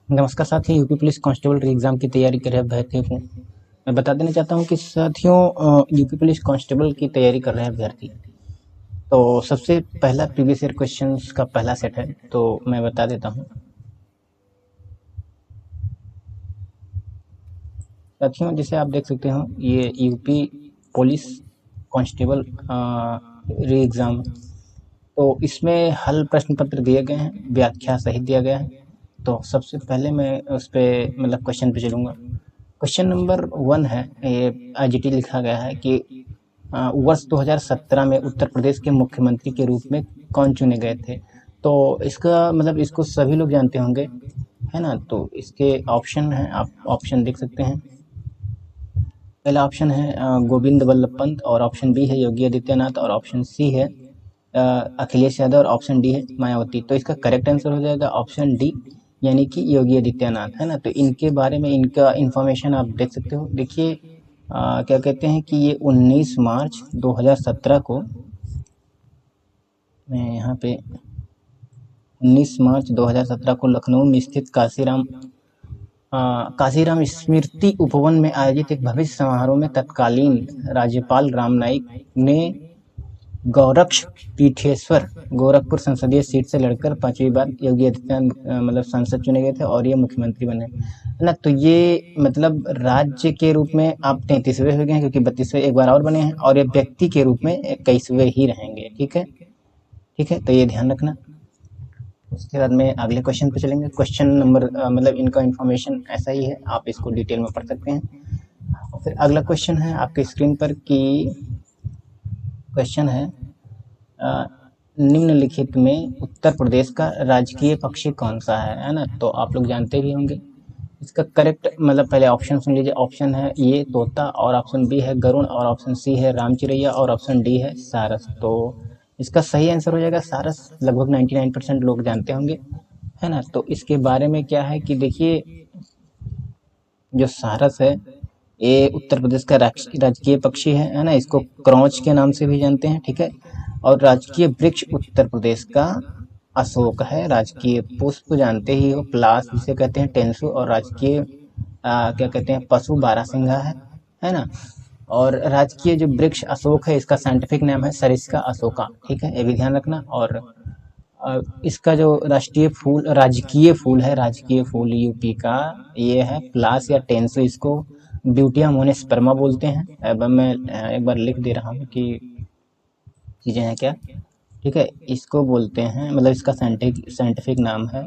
नमस्कार साथियों, UP police constable exam की तैयारी कर रहे अभ्यर्थियों को मैं बता देना चाहता हूं कि साथियों यूपी पुलिस कांस्टेबल की तैयारी कर रहे हैं अभ्यर्थी। तो सबसे पहला प्रीवियस ईयर क्वेश्चंस का पहला सेट है, तो मैं बता देता हूं साथियों। जैसे आप देख सकते हो, ये यूपी पुलिस कांस्टेबल री एग्जाम, तो इसमें हल प्रश्न पत्र दिए गए हैं, व्याख्या सहित दिया गया है। तो सबसे पहले मैं उस पर मतलब क्वेश्चन पे चलूँगा। क्वेश्चन नंबर 1 है, ये आईजीटी लिखा गया है कि वर्ष 2017 में उत्तर प्रदेश के मुख्यमंत्री के रूप में कौन चुने गए थे। तो इसका मतलब इसको सभी लोग जानते होंगे, है ना। तो इसके ऑप्शन हैं, आप ऑप्शन देख सकते हैं। पहला ऑप्शन है गोविंद वल्लभ पंत, और ऑप्शन बी है योगी आदित्यनाथ, और ऑप्शन सी है अखिलेश यादव, और ऑप्शन डी है मायावती। तो इसका करेक्ट आंसर हो जाएगा ऑप्शन डी, यानी कि योगी आदित्यनाथ, है ना। तो इनके बारे में इनका इंफॉर्मेशन आप देख सकते हो। देखिए क्या कहते हैं कि ये 19 मार्च 2017 को, मैं यहाँ पे 19 मार्च 2017 को लखनऊ में स्थित काशीराम स्मृति उपवन में आयोजित एक भव्य समारोह में तत्कालीन राज्यपाल राम नाईक ने गौरक्ष पीठेश्वर गोरखपुर संसदीय सीट से लड़कर 5वीं बार योगी आदित्यनाथ मतलब सांसद चुने गए थे और ये मुख्यमंत्री बने, है ना। तो ये मतलब राज्य के रूप में आप 33वें हो गए हैं, क्योंकि 32वें एक बार और बने हैं, और ये व्यक्ति के रूप में 21वें ही रहेंगे। ठीक है, ठीक है, तो ये ध्यान रखना। उसके बाद में अगले क्वेश्चन पे चलेंगे। क्वेश्चन नंबर मतलब इनका इन्फॉर्मेशन ऐसा ही है, आप इसको डिटेल में पढ़ सकते हैं। और फिर अगला क्वेश्चन है आपके स्क्रीन पर कि क्वेश्चन है निम्नलिखित में उत्तर प्रदेश का राजकीय पक्षी कौन सा है ना। तो आप लोग जानते भी होंगे इसका करेक्ट मतलब पहले ऑप्शन सुन लीजिए। ऑप्शन है ये तोता, और ऑप्शन बी है गरुड़, और ऑप्शन सी है रामचिरैया, और ऑप्शन डी है सारस। तो इसका सही आंसर हो जाएगा सारस। लगभग 99% लोग जानते होंगे, है ना। तो इसके बारे में क्या है कि देखिए, जो सारस है ये उत्तर प्रदेश का राजकीय पक्षी है ना। इसको क्रौच के नाम से भी जानते हैं, ठीक है। और राजकीय वृक्ष उत्तर प्रदेश का अशोक है। राजकीय पुष्प जानते ही हो, पलाश जिसे कहते हैं, टेंसु, और राजकीय क्या कहते हैं पशु बारहसिंघा है ना। और राजकीय जो वृक्ष अशोक है, इसका साइंटिफिक नाम है सरिस्का अशोका, ठीक है, ये भी ध्यान रखना। और इसका जो राजकीय फूल है, राजकीय फूल यूपी का ये है पलाश या टेंसु। इसको ब्यूटिया मोनेस्पर्मा बोलते हैं। अब मैं एक बार लिख दे रहा हूँ कि चीज़ें हैं क्या, ठीक है। इसको बोलते हैं मतलब इसका साइंटिफिक नाम है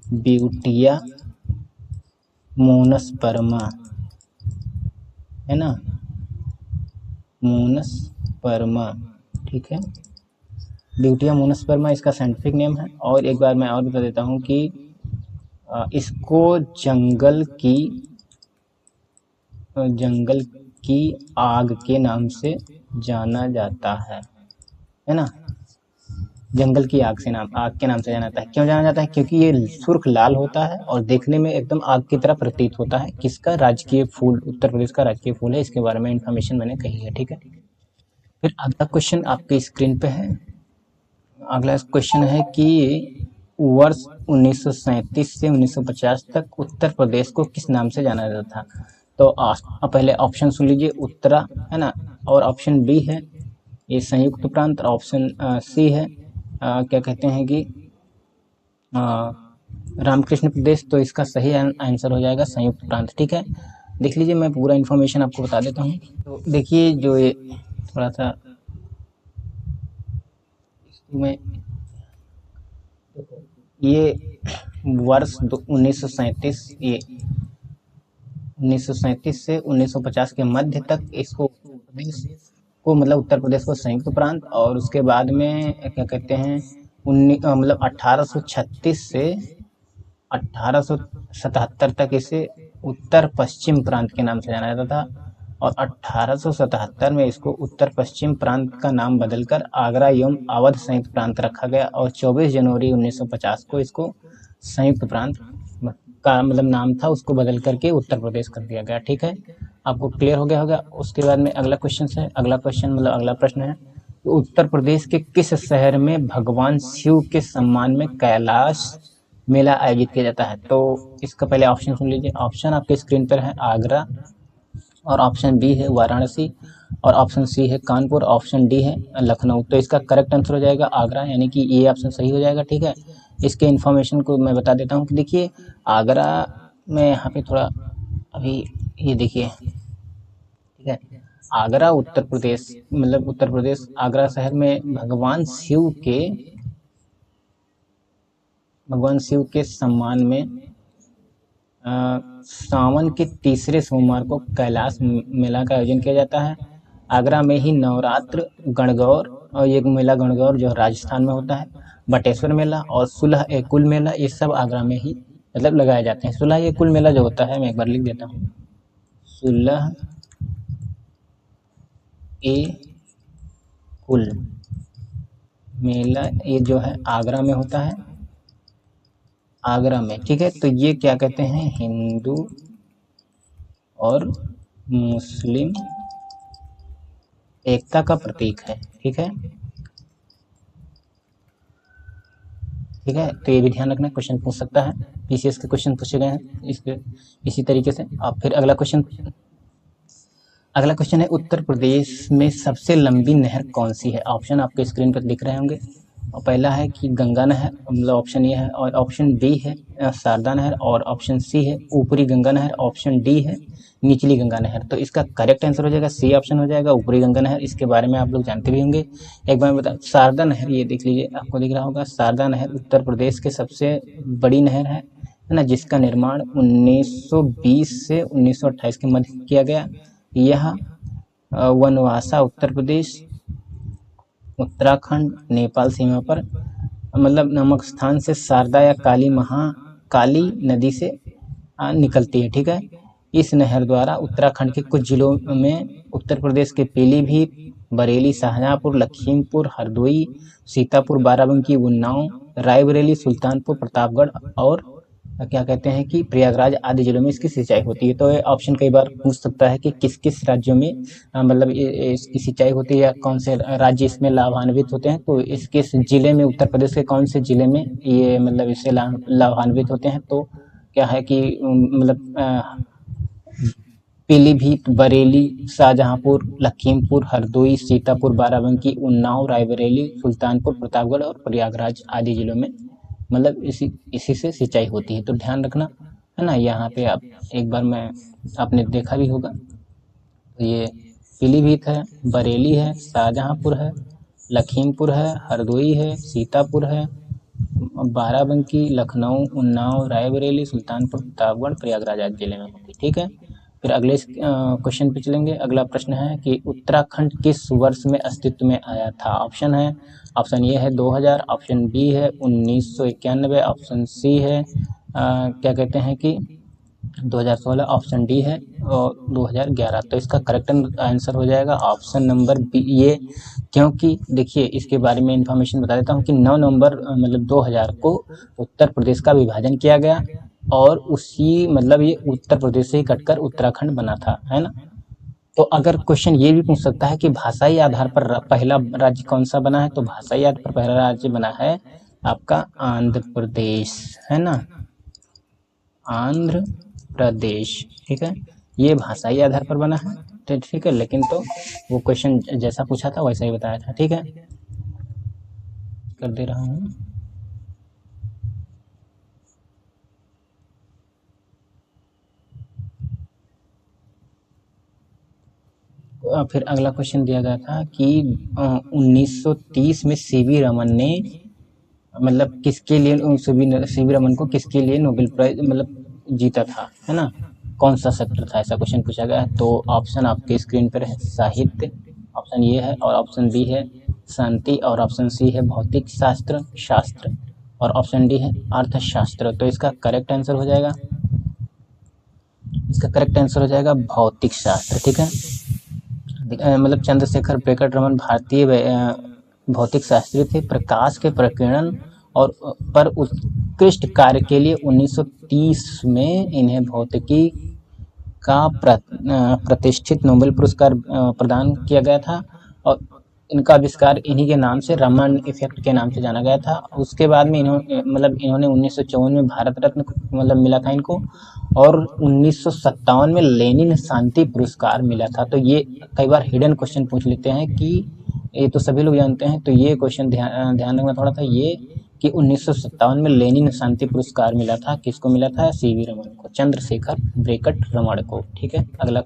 ब्यूटिया मोनस्पर्मा, है ना, मोनस्पर्मा, ठीक है। ब्यूटिया मोनस्पर्मा इसका साइंटिफिक नेम है। और एक बार मैं और बता देता हूँ कि इसको जंगल की आग के नाम से जाना जाता है ना। जंगल की आग के नाम से जाना जाता है। क्यों जाना जाता है? क्योंकि ये सुर्ख लाल होता है और देखने में एकदम आग की तरह प्रतीत होता है। किसका? राजकीय फूल, उत्तर प्रदेश का राजकीय फूल है। इसके बारे में इंफॉर्मेशन मैंने कही है, ठीक है। फिर अगला क्वेश्चन आपके स्क्रीन पे है। अगला क्वेश्चन है कि वर्ष 1937 से 1950 तक उत्तर प्रदेश को किस नाम से जाना जाता था। तो पहले ऑप्शन सुन लीजिए, उत्तरा, है ना, और ऑप्शन बी है ये संयुक्त प्रांत, और ऑप्शन सी है क्या कहते हैं कि रामकृष्ण प्रदेश। तो इसका सही आंसर हो जाएगा संयुक्त प्रांत, ठीक है। देख लीजिए, मैं पूरा इन्फॉर्मेशन आपको बता देता हूँ। तो देखिए, जो ये थोड़ा सा में ये वर्ष 1937 ये 1937 से 1950 के मध्य तक इसको मतलब उत्तर प्रदेश को संयुक्त प्रांत, और उसके बाद में क्या कहते हैं मतलब 1836 से 1877 तक इसे उत्तर पश्चिम प्रांत के नाम से जाना जाता था। और 1877 में इसको उत्तर पश्चिम प्रांत का नाम बदलकर आगरा एवं अवध संयुक्त प्रांत रखा गया, और 24 जनवरी 1950 को इसको संयुक्त प्रांत का मतलब नाम था, उसको बदल करके उत्तर प्रदेश कर दिया गया, ठीक है। आपको क्लियर हो गया होगा। उसके बाद में अगला क्वेश्चन है, अगला प्रश्न है, उत्तर प्रदेश के किस शहर में भगवान शिव के सम्मान में कैलाश मेला आयोजित किया जाता है? तो इसका पहले ऑप्शन सुन लीजिए। ऑप्शन आपके स्क्रीन पर है आगरा, और ऑप्शन बी है वाराणसी, और ऑप्शन सी है कानपुर, ऑप्शन डी है लखनऊ। तो इसका करेक्ट आंसर हो जाएगा आगरा, यानी कि ये ऑप्शन सही हो जाएगा। ठीक है, इसके इन्फॉर्मेशन को मैं बता देता हूँ कि देखिए आगरा में यहाँ पे थोड़ा अभी ये देखिए, ठीक है, आगरा उत्तर प्रदेश, मतलब उत्तर प्रदेश आगरा शहर में भगवान शिव के सम्मान में सावन के तीसरे सोमवार को कैलाश मेला का आयोजन किया जाता है। आगरा में ही नवरात्र, गणगौर, और ये मेला गणगौर जो राजस्थान में होता है, बटेश्वर मेला और सुलह ए कुल मेला, ये सब आगरा में ही मतलब लगाए जाते हैं। सुलह ए कुल मेला जो होता है, मैं एक बार लिख देता हूँ, सुलह ए कुल मेला ये जो है आगरा में होता है, आगरा में। ठीक है, तो ये क्या कहते हैं, हिंदू और मुस्लिम एकता का प्रतीक है। ठीक है, ठीक है, तो ये भी ध्यान रखना, क्वेश्चन पूछ सकता है, पीसीएस के क्वेश्चन पूछे गए हैं इसी तरीके से। आप फिर अगला क्वेश्चन है उत्तर प्रदेश में सबसे लंबी नहर कौन सी है? ऑप्शन आपके स्क्रीन पर दिख रहे होंगे। और पहला है कि गंगा नहर, मतलब ऑप्शन ये है, और ऑप्शन बी है शारदा नहर, और ऑप्शन सी है ऊपरी गंगा नहर, ऑप्शन डी है निचली गंगा नहर। तो इसका करेक्ट आंसर हो जाएगा सी ऑप्शन हो जाएगा, ऊपरी गंगा नहर। इसके बारे में आप लोग जानते भी होंगे, एक बार बता। शारदा नहर, ये देख लीजिए, आपको दिख रहा होगा, शारदा नहर उत्तर प्रदेश के सबसे बड़ी नहर है ना, जिसका निर्माण 1920 से 1928 के मध्य किया गया। यह वनवासा उत्तर प्रदेश, उत्तराखंड, नेपाल सीमा पर, मतलब नामक स्थान से शारदा या काली नदी से निकलती है। ठीक है, इस नहर द्वारा उत्तराखंड के कुछ जिलों में उत्तर प्रदेश के पीलीभीत, बरेली, शाहजहांपुर, लखीमपुर, हरदोई, सीतापुर, बाराबंकी, उन्नाव, रायबरेली, सुल्तानपुर, प्रतापगढ़ और क्या कहते हैं कि प्रयागराज आदि जिलों में इसकी सिंचाई होती है। तो ये ऑप्शन कई बार पूछ सकता है कि किस किस राज्यों में मतलब इसकी सिंचाई होती है, या कौन से राज्य इसमें लाभान्वित होते हैं। तो इसके जिले में, उत्तर प्रदेश के कौन से जिले में ये मतलब इससे लाभान्वित होते हैं? तो क्या है कि मतलब पीलीभीत, बरेली, शाहजहांपुर, लखीमपुर, हरदोई, सीतापुर, बाराबंकी, उन्नाव, रायबरेली, सुल्तानपुर, प्रतापगढ़ और प्रयागराज आदि जिलों में मतलब इसी से सिंचाई होती है। तो ध्यान रखना है ना, यहाँ पे आप एक बार मैं आपने देखा भी होगा, तो ये पीलीभीत है, बरेली है, शाहजहांपुर है, लखीमपुर है, हरदोई है, सीतापुर है, बाराबंकी, लखनऊ, उन्नाव, रायबरेली, सुल्तानपुर, प्रतापगढ़, प्रयागराज आदि जिले में होती है। ठीक है, फिर अगले क्वेश्चन पे चलेंगे। अगला प्रश्न है कि उत्तराखंड किस वर्ष में अस्तित्व में आया था? ऑप्शन है, ऑप्शन ए है 2000, ऑप्शन बी है 1991, ऑप्शन सी है क्या कहते हैं कि 2016, ऑप्शन डी है 2011। तो इसका करेक्ट आंसर हो जाएगा ऑप्शन नंबर बी ये, क्योंकि देखिए इसके बारे में इंफॉर्मेशन बता देता हूँ कि 9 नवंबर मतलब 2000 को उत्तर प्रदेश का विभाजन किया गया, और उसी मतलब ये उत्तर प्रदेश से ही कटकर उत्तराखंड बना था, है ना। तो अगर क्वेश्चन ये भी पूछ सकता है कि भाषाई आधार पर पहला राज्य कौन सा बना है, तो भाषाई आधार पर पहला राज्य बना है आपका आंध्र प्रदेश, है ना, आंध्र प्रदेश। ठीक है, ये भाषाई आधार पर बना है, तो ठीक है, लेकिन तो वो क्वेश्चन जैसा पूछा था वैसा ही बताया था। ठीक है, कर दे रहा हूँ। फिर अगला क्वेश्चन दिया गया था कि 1930 में सीवी रमन ने मतलब किसके लिए, सीवी रमन को किसके लिए नोबेल प्राइज मतलब जीता था, है ना, कौन सा सेक्टर था, ऐसा क्वेश्चन पूछा गया है। तो ऑप्शन आपके स्क्रीन पर है साहित्य, ऑप्शन ये है, और ऑप्शन बी है शांति, और ऑप्शन सी है भौतिक शास्त्र, और ऑप्शन डी है अर्थशास्त्र। तो इसका करेक्ट आंसर हो जाएगा, भौतिक शास्त्र। ठीक है, मतलब चंद्रशेखर वेंकट रमन भारतीय भौतिक शास्त्री थे। प्रकाश के प्रकीर्णन और पर उत्कृष्ट कार्य के लिए 1930 में इन्हें भौतिकी का प्रतिष्ठित नोबेल पुरस्कार प्रदान किया गया था। और इनका आविष्कार इन्हीं के नाम से, रमन इफेक्ट के नाम से जाना गया था। उसके बाद में इन्होंने 1954 में भारत रत्न मतलब मिला था इनको, और 1957 में लेनिन शांति पुरस्कार मिला था। तो ये कई बार हिडन क्वेश्चन पूछ लेते हैं कि ये तो सभी लोग जानते हैं, तो ये क्वेश्चन ध्यान रखना थोड़ा सा, ये कि 1957 में लेनिन शांति पुरस्कार मिला था, किसको मिला था? सीवी रमन को, चंद्रशेखर ब्रैकेट रमन को। ठीक है, अगला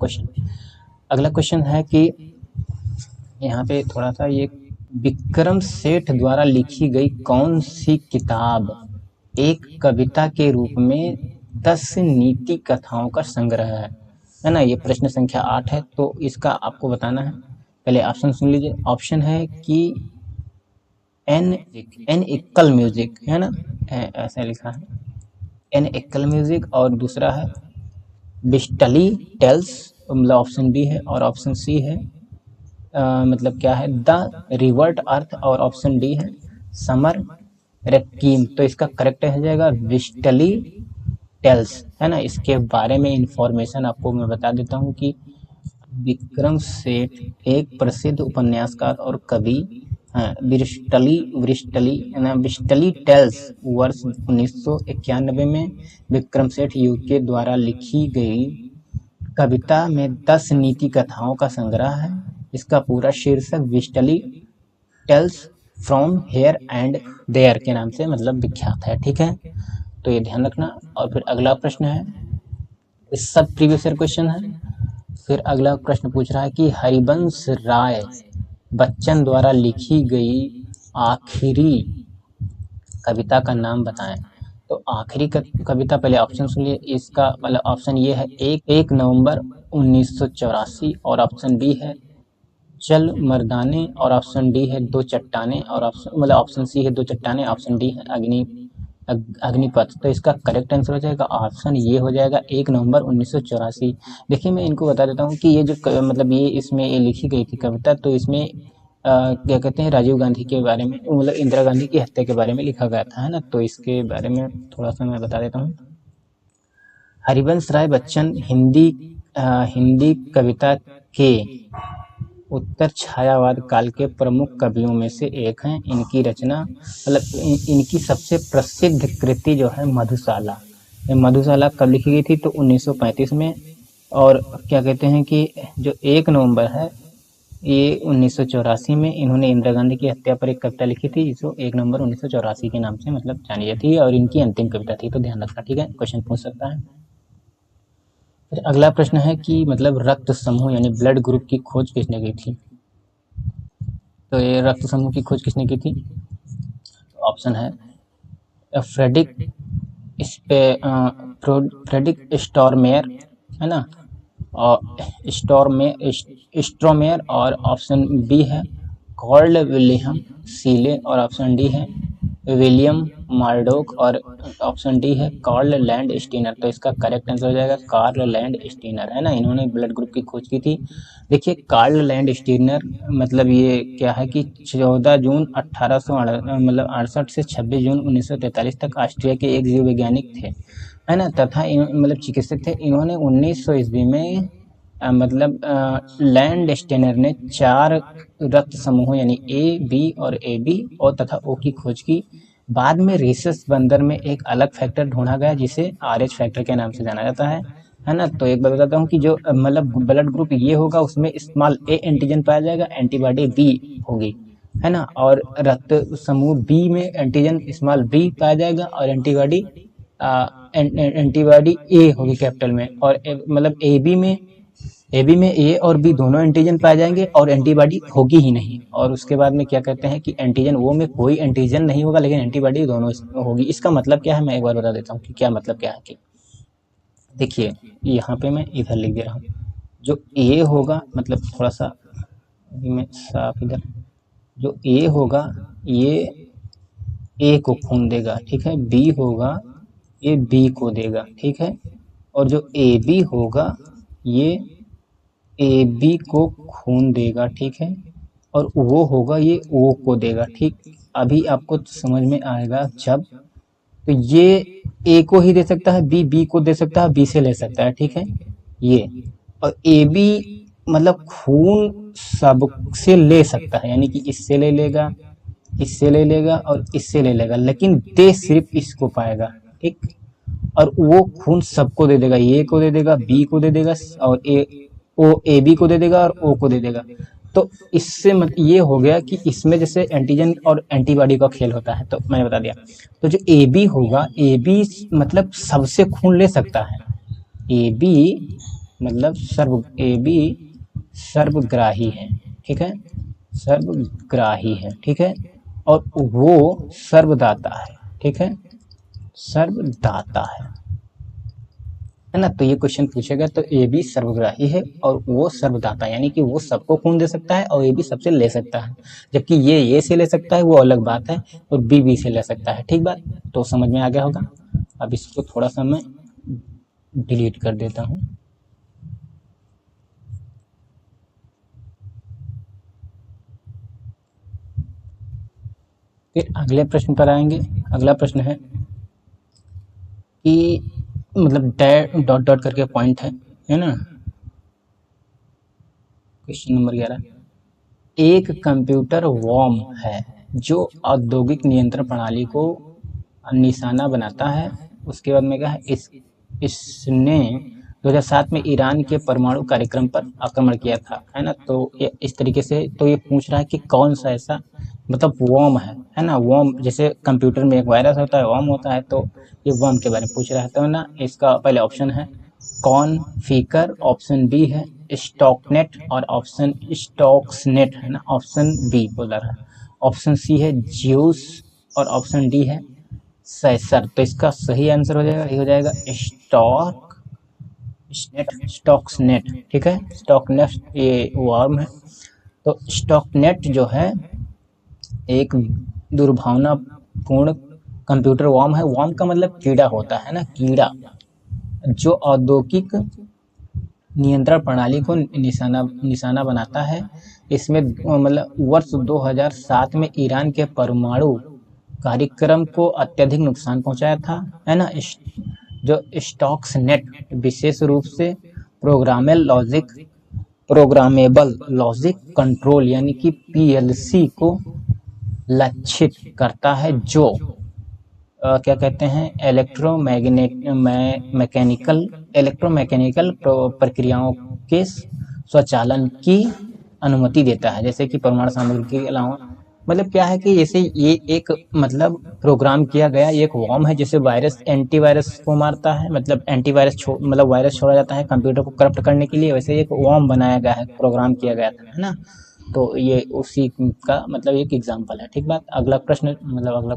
क्वेश्चन है कि यहाँ पे थोड़ा सा, ये विक्रम सेठ द्वारा लिखी गई कौन सी किताब एक कविता के रूप में 10 नीति कथाओं का संग्रह है ना? ये प्रश्न संख्या 8 है, तो इसका आपको बताना है। पहले ऑप्शन सुन लीजिए। ऑप्शन है कि एन एकल म्यूजिक, है ना, ऐसा लिखा है, एन एकल म्यूजिक, और दूसरा है बिस्टली टेल्स, मतलब ऑप्शन बी है, और ऑप्शन सी है मतलब क्या है, द रिवर्ट अर्थ, और ऑप्शन डी है समर रेक्कीम। तो इसका करेक्ट हो जाएगा बिस्टली टेल्स, है ना। इसके बारे में इंफॉर्मेशन आपको मैं बता देता हूँ कि विक्रम सेठ एक प्रसिद्ध उपन्यासकार और कवि हैं। ब्रिस्टली टेल्स वर्ष 1991 में विक्रम सेठ यूके द्वारा लिखी गई कविता में 10 नीति कथाओं का संग्रह है। इसका पूरा शीर्षक bristly tales from here and there के नाम से मतलब विख्यात है। ठीक है, तो ये ध्यान रखना। और फिर अगला प्रश्न है, इस सब प्रीवियस ईयर क्वेश्चन है। फिर अगला प्रश्न पूछ रहा है कि हरिवंश राय बच्चन द्वारा लिखी गई आखिरी कविता का नाम बताएं। तो आखिरी कविता, पहले ऑप्शन सुनिए। इसका मतलब ऑप्शन ये है, 1 नवंबर 1984, और ऑप्शन बी है चल मर्दाने, और ऑप्शन डी है दो चट्टाने, और ऑप्शन सी है दो चट्टाने, ऑप्शन डी है अग्निपथ। तो इसका करेक्ट आंसर हो जाएगा ऑप्शन ये हो जाएगा 1 नवंबर 1984। देखिए, मैं इनको बता देता हूँ कि ये जो मतलब ये इसमें ये लिखी गई थी कविता, तो इसमें क्या कहते हैं, राजीव गांधी के बारे में, मतलब इंदिरा गांधी की हत्या के बारे में लिखा गया था, है ना। तो इसके बारे में थोड़ा सा मैं बता देता हूँ। हरिवंश राय बच्चन हिंदी कविता के उत्तर छायावाद काल के प्रमुख कवियों में से एक हैं। इनकी रचना मतलब इनकी सबसे प्रसिद्ध कृति जो है मधुशाला। मधुशाला कब लिखी गई थी? तो 1935 में। और क्या कहते हैं कि जो 1 नवंबर है, ये 1984 में इन्होंने इंदिरा गांधी की हत्या पर एक कविता लिखी थी, जो 1 नवंबर 1984 के नाम से मतलब जानी जाती है, और इनकी अंतिम कविता थी। तो ध्यान रखना, ठीक है, क्वेश्चन पूछ सकता है। फिर अगला प्रश्न है कि मतलब रक्त समूह यानी ब्लड ग्रुप की खोज किसने की थी? तो ये रक्त समूह की खोज किसने की थी? ऑप्शन है फ्रेडरिक स्टोरमेयर, है ना, और स्ट्रोमेयर, और ऑप्शन बी है कार्ल विलियम सीले, और ऑप्शन डी है विलियम मार्डोक, और ऑप्शन डी है कार्ल लैंड स्टीनर। तो इसका करेक्ट आंसर हो जाएगा कार्ल लैंड स्टीनर, है ना। इन्होंने ब्लड ग्रुप की खोज की थी। देखिए, कार्ल लैंड स्टीनर मतलब ये क्या है कि 14 जून 1868 से 26 जून 1943 तक ऑस्ट्रिया के एक जीव वैज्ञानिक थे, है ना, तथा मतलब चिकित्सक थे। इन्होंने 1900 ईस्वी में लैंड स्टेनर ने 4 रक्त समूहों यानी ए, बी और ए बी और तथा ओ की खोज की। बाद में रीसस बंदर में एक अलग फैक्टर ढूंढा गया जिसे RH फैक्टर के नाम से जाना जाता है ना। तो एक बात बताता हूँ कि जो मतलब ब्लड ग्रुप ये होगा, उसमें स्मॉल ए एंटीजन पाया जाएगा, एंटीबॉडी बी होगी, है ना। और रक्त समूह बी में एंटीजन स्मॉल बी पाया जाएगा, और एंटीबॉडी ए होगी कैपिटल में, और मतलब ए बी में ए और बी दोनों एंटीजन पाए जाएंगे, और एंटीबॉडी होगी ही नहीं। और उसके बाद में क्या कहते हैं कि एंटीजन वो में कोई एंटीजन नहीं होगा, लेकिन एंटीबॉडी दोनों होगी। इसका मतलब क्या है, मैं एक बार बता देता हूँ कि क्या मतलब क्या है। कि देखिए, यहाँ पे मैं इधर लिख दे रहा हूँ, जो ए होगा मतलब थोड़ा सा मैं साफ इधर, जो ए होगा ये ए को खून देगा, ठीक है। बी होगा ये बी को देगा, ठीक है। और जो ए बी होगा ये ए बी को खून देगा, ठीक है। और वो होगा ये ओ को देगा, ठीक। अभी आपको समझ में आएगा जब, तो ये ए को ही दे सकता है, बी को दे सकता है, बी से ले सकता है, ठीक है ये। और ए बी मतलब खून सबसे ले सकता है, यानी कि इससे ले लेगा, इससे ले लेगा और इससे ले लेगा, लेकिन दे सिर्फ इसको पाएगा, ठीक। और वो खून सबको दे देगा, ए को दे देगा, बी को दे देगा, और ए बी को दे देगा और ओ को दे देगा। तो इससे ये हो गया कि इसमें जैसे एंटीजन और एंटीबॉडी का खेल होता है, तो मैंने बता दिया। तो जो ए बी होगा, ए बी मतलब सबसे खून ले सकता है, ए बी मतलब ए बी सर्वग्राही है, ठीक है, सर्वग्राही है, ठीक है, और वो सर्वदाता है, ठीक है, सर्वदाता है ना। तो ये क्वेश्चन पूछेगा, तो ए बी सर्वग्राही है और वो सर्वदाता, यानी कि वो सबको खून दे सकता है और ए बी सबसे ले सकता है, जबकि ये से ले सकता है, वो अलग बात है, और बी से ले सकता है, ठीक बात। तो समझ में आ गया होगा। अब इसको थोड़ा सा मैं डिलीट कर देता हूँ। फिर अगले प्रश्न पर आएंगे। अगला प्रश्न है कि मतलब डॉट डॉट करके पॉइंट है ना। क्वेश्चन नंबर 11, एक कंप्यूटर वॉर्म है जो औद्योगिक नियंत्रण प्रणाली को निशाना बनाता है। उसके बाद में क्या है, इसने 2007 में ईरान के परमाणु कार्यक्रम पर आक्रमण किया था, है ना। तो ये इस तरीके से तो ये पूछ रहा है कि कौन सा ऐसा मतलब वॉर्म है ना। वॉर्म जैसे कंप्यूटर में एक वायरस होता है, वॉर्म होता है, तो ये वॉर्म के बारे में पूछ रहा है। तो ना इसका पहले ऑप्शन है कॉन्फिगर, ऑप्शन बी है स्टॉकनेट और ऑप्शन स्टॉक्सनेट, है ना, ऑप्शन बी बोल रहा है, ऑप्शन सी है ज्यूस और ऑप्शन डी है सैसर। तो इसका सही आंसर हो जाएगा, ये हो जाएगा स्टॉक्सनेट, ठीक है, स्टॉकनेट ये वर्म है। तो स्टॉकनेट जो है एक दुर्भावनापूर्ण कंप्यूटर वर्म है। वर्म का मतलब कीड़ा होता है ना, कीड़ा, जो औद्योगिक नियंत्रण प्रणाली को निशाना बनाता है। इसमें मतलब वर्ष 2007 में ईरान के परमाणु कार्यक्रम को अत्यधिक नुकसान पहुंचाया था, है ना। जो स्टॉक्सनेट विशेष रूप से प्रोग्रामेबल लॉजिक कंट्रोल यानी कि पीएलसी को लक्षित करता है, जो क्या कहते हैं इलेक्ट्रोमैकेनिकल प्रक्रियाओं के स्वचालन की अनुमति देता है, जैसे कि परमाणु सामग्री के अलावा। मतलब क्या है कि जैसे ये एक मतलब प्रोग्राम किया गया एक वॉर्म है, जैसे वायरस एंटीवायरस को मारता है, मतलब एंटीवायरस मतलब वायरस छोड़ा जाता है कंप्यूटर को करप्ट करने के लिए, वैसे एक वॉर्म बनाया गया है, प्रोग्राम किया गया था, है ना। तो ये उसी का मतलब एक एग्जाम्पल है, ठीक बात। अगला प्रश्न मतलब अगला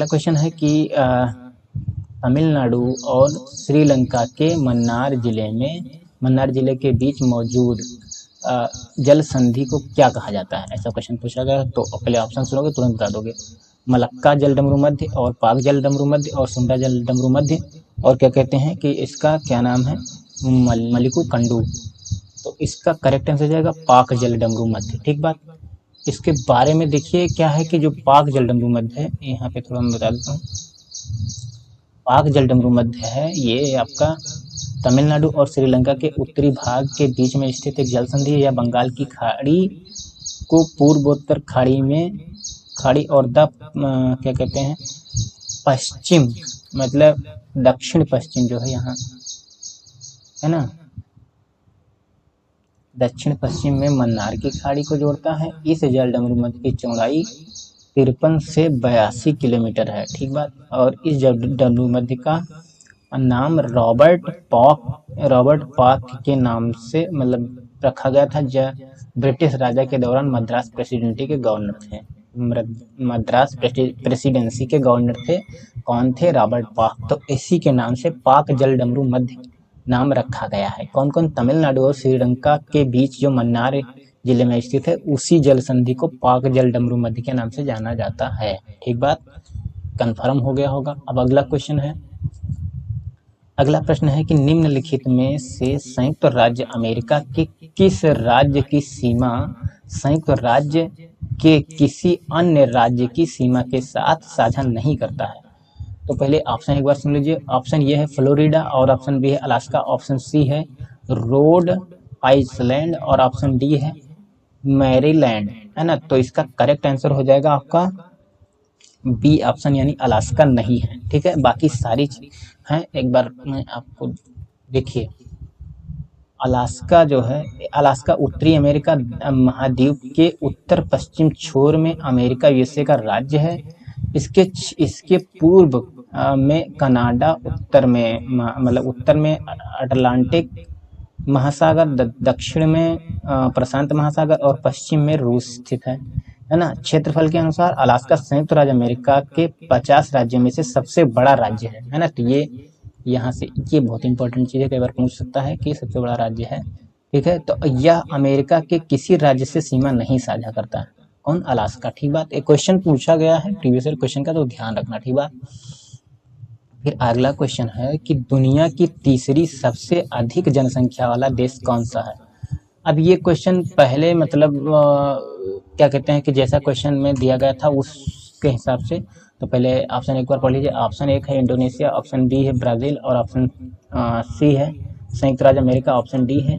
क्वेश्चन है कि तमिलनाडु और श्रीलंका के मन्नार जिले के बीच मौजूद जल संधि को क्या कहा जाता है, ऐसा क्वेश्चन पूछा गया। तो पहले ऑप्शन सुनोगे तुरंत बता दोगे, मलक्का जल डमरू मध्य और पाक जल डमरू मध्य और सुंडा जल डमरू मध्य, और क्या कहते हैं कि इसका क्या नाम है मलिकू कंडू। तो इसका करेक्ट आंसर जाएगा पाक जल डमरू मध्य, ठीक बात। इसके बारे में देखिए क्या है कि जो पाक जल डमरू मध्य है, यहाँ पे थोड़ा मैं बता देता हूँ। पाक जल डमरू मध्य है ये आपका तमिलनाडु और श्रीलंका के उत्तरी भाग के बीच में स्थित एक जल संधि है। या बंगाल की खाड़ी को पूर्वोत्तर खाड़ी और क्या कहते हैं पश्चिम मतलब दक्षिण पश्चिम जो है यहाँ, है ना, दक्षिण पश्चिम में मन्नार की खाड़ी को जोड़ता है। इस जल डमरू मध्य की चौड़ाई 53 से 82 किलोमीटर है, ठीक बात। और इस जल डमरू मध्य का नाम रॉबर्ट पॉक के नाम से मतलब रखा गया था, जब ब्रिटिश राजा के दौरान मद्रास प्रेसिडेंसी के गवर्नर थे। मद्रास प्रेसिडेंसी के गवर्नर थे, कौन थे, रॉबर्ट पॉक। तो इसी के नाम से पाक जल डमरू मध्य नाम रखा गया है। कौन कौन, तमिलनाडु और श्रीलंका के बीच जो मन्नार जिले में स्थित है, उसी जल संधि को पाक जल डमरू मध्य के नाम से जाना जाता है, ठीक बात, कंफर्म हो गया होगा। अब अगला प्रश्न है कि निम्नलिखित में से संयुक्त राज्य अमेरिका के किस राज्य की सीमा संयुक्त राज्य के किसी अन्य राज्य की सीमा के साथ साझा नहीं करता है। तो पहले ऑप्शन एक बार सुन लीजिए। ऑप्शन ये है फ्लोरिडा और ऑप्शन बी है अलास्का, ऑप्शन सी है रोड आइसलैंड और ऑप्शन डी है मैरीलैंड, है ना। तो इसका करेक्ट आंसर हो जाएगा आपका बी ऑप्शन यानी अलास्का नहीं है। ठीक है, बाकी सारी हैं एक बार मैं आपको देखिए। अलास्का जो है, अलास्का उत्तरी अमेरिका महाद्वीप के उत्तर पश्चिम छोर में अमेरिका यूएसए का राज्य है। इसके पूर्व में कनाडा, उत्तर में मतलब उत्तर में अटलांटिक महासागर, दक्षिण में प्रशांत महासागर और पश्चिम में रूस स्थित है ना। क्षेत्रफल के अनुसार अलास्का संयुक्त राज्य अमेरिका के 50 राज्यों में से सबसे बड़ा राज्य है ना। तो ये यहाँ से ये बहुत इंपॉर्टेंट चीज़ है, कई बार पूछ सकता है कि सबसे बड़ा राज्य है। ठीक है, तो यह अमेरिका के किसी राज्य से सीमा नहीं साझा करता है। कौन? अलास्का। ठीक बात। एक क्वेश्चन पूछा गया है प्रीवियस ईयर क्वेश्चन का, तो ध्यान रखना। ठीक बात। फिर अगला क्वेश्चन है कि दुनिया की तीसरी सबसे अधिक जनसंख्या वाला देश कौन सा है। अब ये क्वेश्चन पहले मतलब क्या कहते हैं कि जैसा क्वेश्चन में दिया गया था उसके हिसाब से, तो पहले ऑप्शन एक बार पढ़ लीजिए। ऑप्शन एक है इंडोनेशिया, ऑप्शन बी है ब्राज़ील और ऑप्शन सी है संयुक्त राज्य अमेरिका, ऑप्शन डी है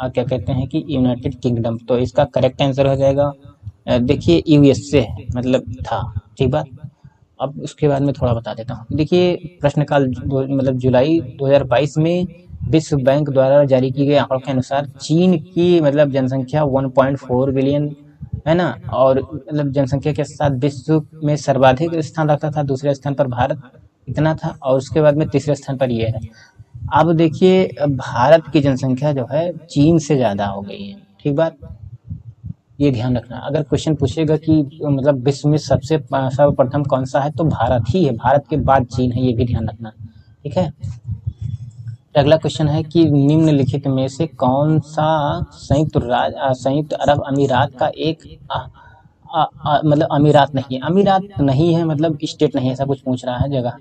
क्या कहते हैं कि यूनाइटेड किंगडम। तो इसका करेक्ट आंसर हो जाएगा देखिए यूएसए मतलब था। ठीक बात। अब उसके बाद में थोड़ा बता देता हूँ। देखिए प्रश्नकाल मतलब जुलाई 2022 में विश्व बैंक द्वारा जारी की गई आंकड़ों के अनुसार चीन की मतलब जनसंख्या 1.4 बिलियन है ना, और मतलब जनसंख्या के साथ विश्व में सर्वाधिक स्थान रखता था। दूसरे स्थान पर भारत इतना था और उसके बाद में तीसरे स्थान पर ये है। अब देखिए भारत की जनसंख्या जो है चीन से ज़्यादा हो गई है। ठीक बात, ये ध्यान रखना। अगर क्वेश्चन पूछेगा कि मतलब विश्व में सबसे सर्वप्रथम कौन सा है, तो भारत ही है, भारत के बाद चीन है, ये भी ध्यान रखना। ठीक है, अगला क्वेश्चन है कि निम्नलिखित में से कौन सा संयुक्त अरब अमीरात का एक मतलब अमीरात नहीं है। अमीरात नहीं है मतलब स्टेट नहीं है, ऐसा कुछ पूछ रहा है जगह।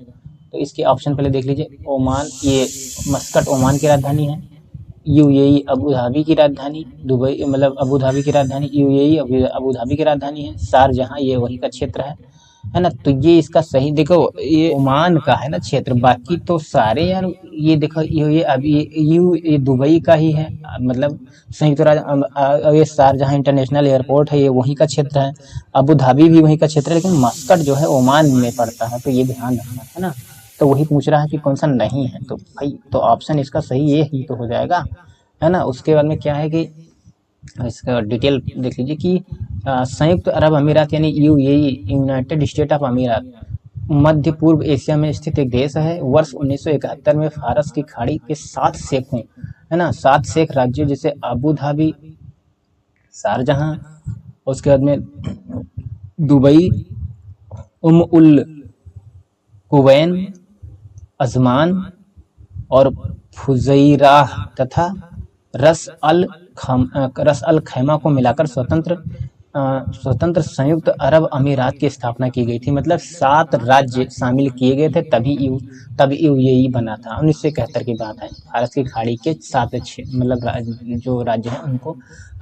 तो इसके ऑप्शन पहले देख लीजिए। ओमान, ये मस्कट ओमान की राजधानी है। यूएई अबू धाबी की राजधानी, दुबई मतलब अबू धाबी की राजधानी, यूएई अबू धाबी की राजधानी है। शारजहां ये वही का क्षेत्र है ना। तो ये इसका सही देखो, ये ओमान का है ना क्षेत्र, बाकी तो सारे यार ये देखो ये अभी ये दुबई का ही है मतलब संयुक्त राज्य। ये शारजहां इंटरनेशनल एयरपोर्ट है, ये वहीं का क्षेत्र है। अबू धाबी भी वहीं का क्षेत्र है, लेकिन मस्कट जो है ओमान में पड़ता है, तो ये ध्यान रखना है ना। तो वही पूछ रहा है कि कौन सा नहीं है, तो भाई तो ऑप्शन इसका सही ये ही तो हो जाएगा, है ना। उसके बाद में क्या है कि इसका डिटेल देख लीजिए कि संयुक्त अरब अमीरात यानी यूएई, यूनाइटेड स्टेट ऑफ अमीरात, मध्य पूर्व एशिया में स्थित एक देश है। वर्ष 1971 में फारस की खाड़ी के 7 शेखों है ना, 7 शेख राज्यों जैसे अबू धाबी, शारजहां, उसके बाद में दुबई, उल कुवैन, अजमान और फुजैराह तथा रस अल खैमा को मिलाकर स्वतंत्र संयुक्त अरब अमीरात की स्थापना की गई थी। मतलब 7 राज्य शामिल किए गए थे तभी यूएई बना था। 1971 की बात है। फारस की खाड़ी के 7 मतलब जो राज्य हैं उनको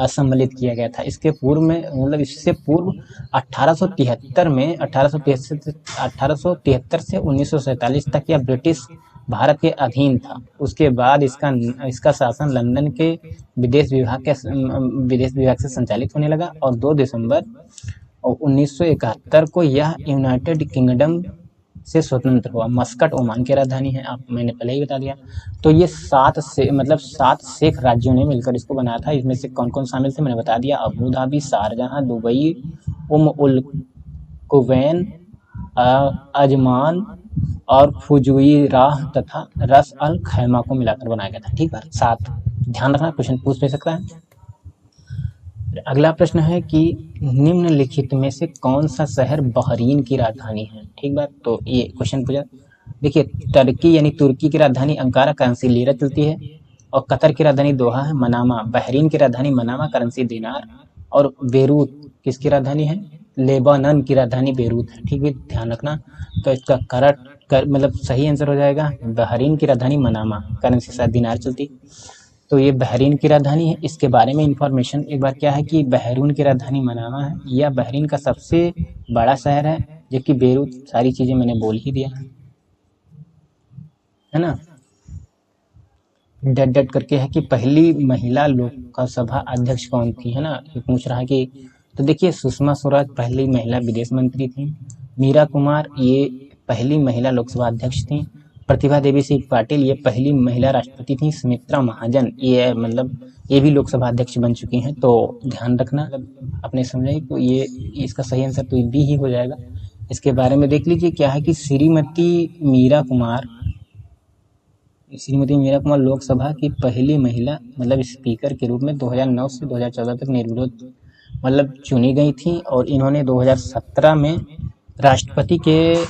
सम्मिलित किया गया था। इसके पूर्व में मतलब इससे पूर्व 1873 से 1947 तक यह ब्रिटिश भारत के अधीन था। उसके बाद इसका शासन लंदन के विदेश विभाग से संचालित होने लगा और 2 दिसंबर 1971 को यह यूनाइटेड किंगडम से स्वतंत्र हुआ। मस्कट ओमान की राजधानी है, मैंने पहले ही बता दिया। तो ये 7 शेख राज्यों ने मिलकर इसको बनाया था। इसमें से कौन कौन शामिल थे मैंने बता दिया। अबू धाबी, शारजहां, दुबई, उल कुवैन, अजमान और फुजुइराह तथा रस अल खैमा को मिलाकर बनाया गया था। ठीक है, 7 ध्यान रखना, क्वेश्चन पूछ ले सकता है। अगला प्रश्न है कि निम्नलिखित में से कौन सा शहर बहरीन की राजधानी है। ठीक बात, तो ये क्वेश्चन पूछा। देखिए टर्की यानी तुर्की की राजधानी अंकारा, करेंसी लीरा चलती है। और कतर की राजधानी दोहा है। मनामा, बहरीन की राजधानी मनामा, करेंसी दिनार। और बेरूत किसकी राजधानी है? लेबनान की राजधानी बेरूत है। ठीक है, ध्यान रखना। तो इसका मतलब सही आंसर हो जाएगा बहरीन की राजधानी मनामा, करेंसी साथ दिनार चलती। तो ये बहरीन की राजधानी है। इसके बारे में इंफॉर्मेशन एक बार क्या है कि बहरीन की राजधानी मनामा है। यह बहरीन का सबसे बड़ा शहर है, जबकि बेरूत, सारी चीज़ें मैंने बोल ही दिया है ना। डट डट करके है कि पहली महिला लोकसभा अध्यक्ष कौन थी, है ना, ये पूछ रहा है कि। तो देखिए सुषमा स्वराज पहली महिला विदेश मंत्री थी, मीरा कुमार ये पहली महिला लोकसभा अध्यक्ष थी, प्रतिभा देवी सिंह पाटिल ये पहली महिला राष्ट्रपति थी, सुमित्रा महाजन ये मतलब ये भी लोकसभा अध्यक्ष बन चुकी हैं। तो ध्यान रखना अपने समझे तो ये इसका सही आंसर तो बी ही हो जाएगा। इसके बारे में देख लीजिए क्या है कि श्रीमती मीरा कुमार लोकसभा की पहली महिला मतलब स्पीकर के रूप में 2009 से 2014 तक निर्विरोध मतलब चुनी गई थी, और इन्होंने 2017 में राष्ट्रपति के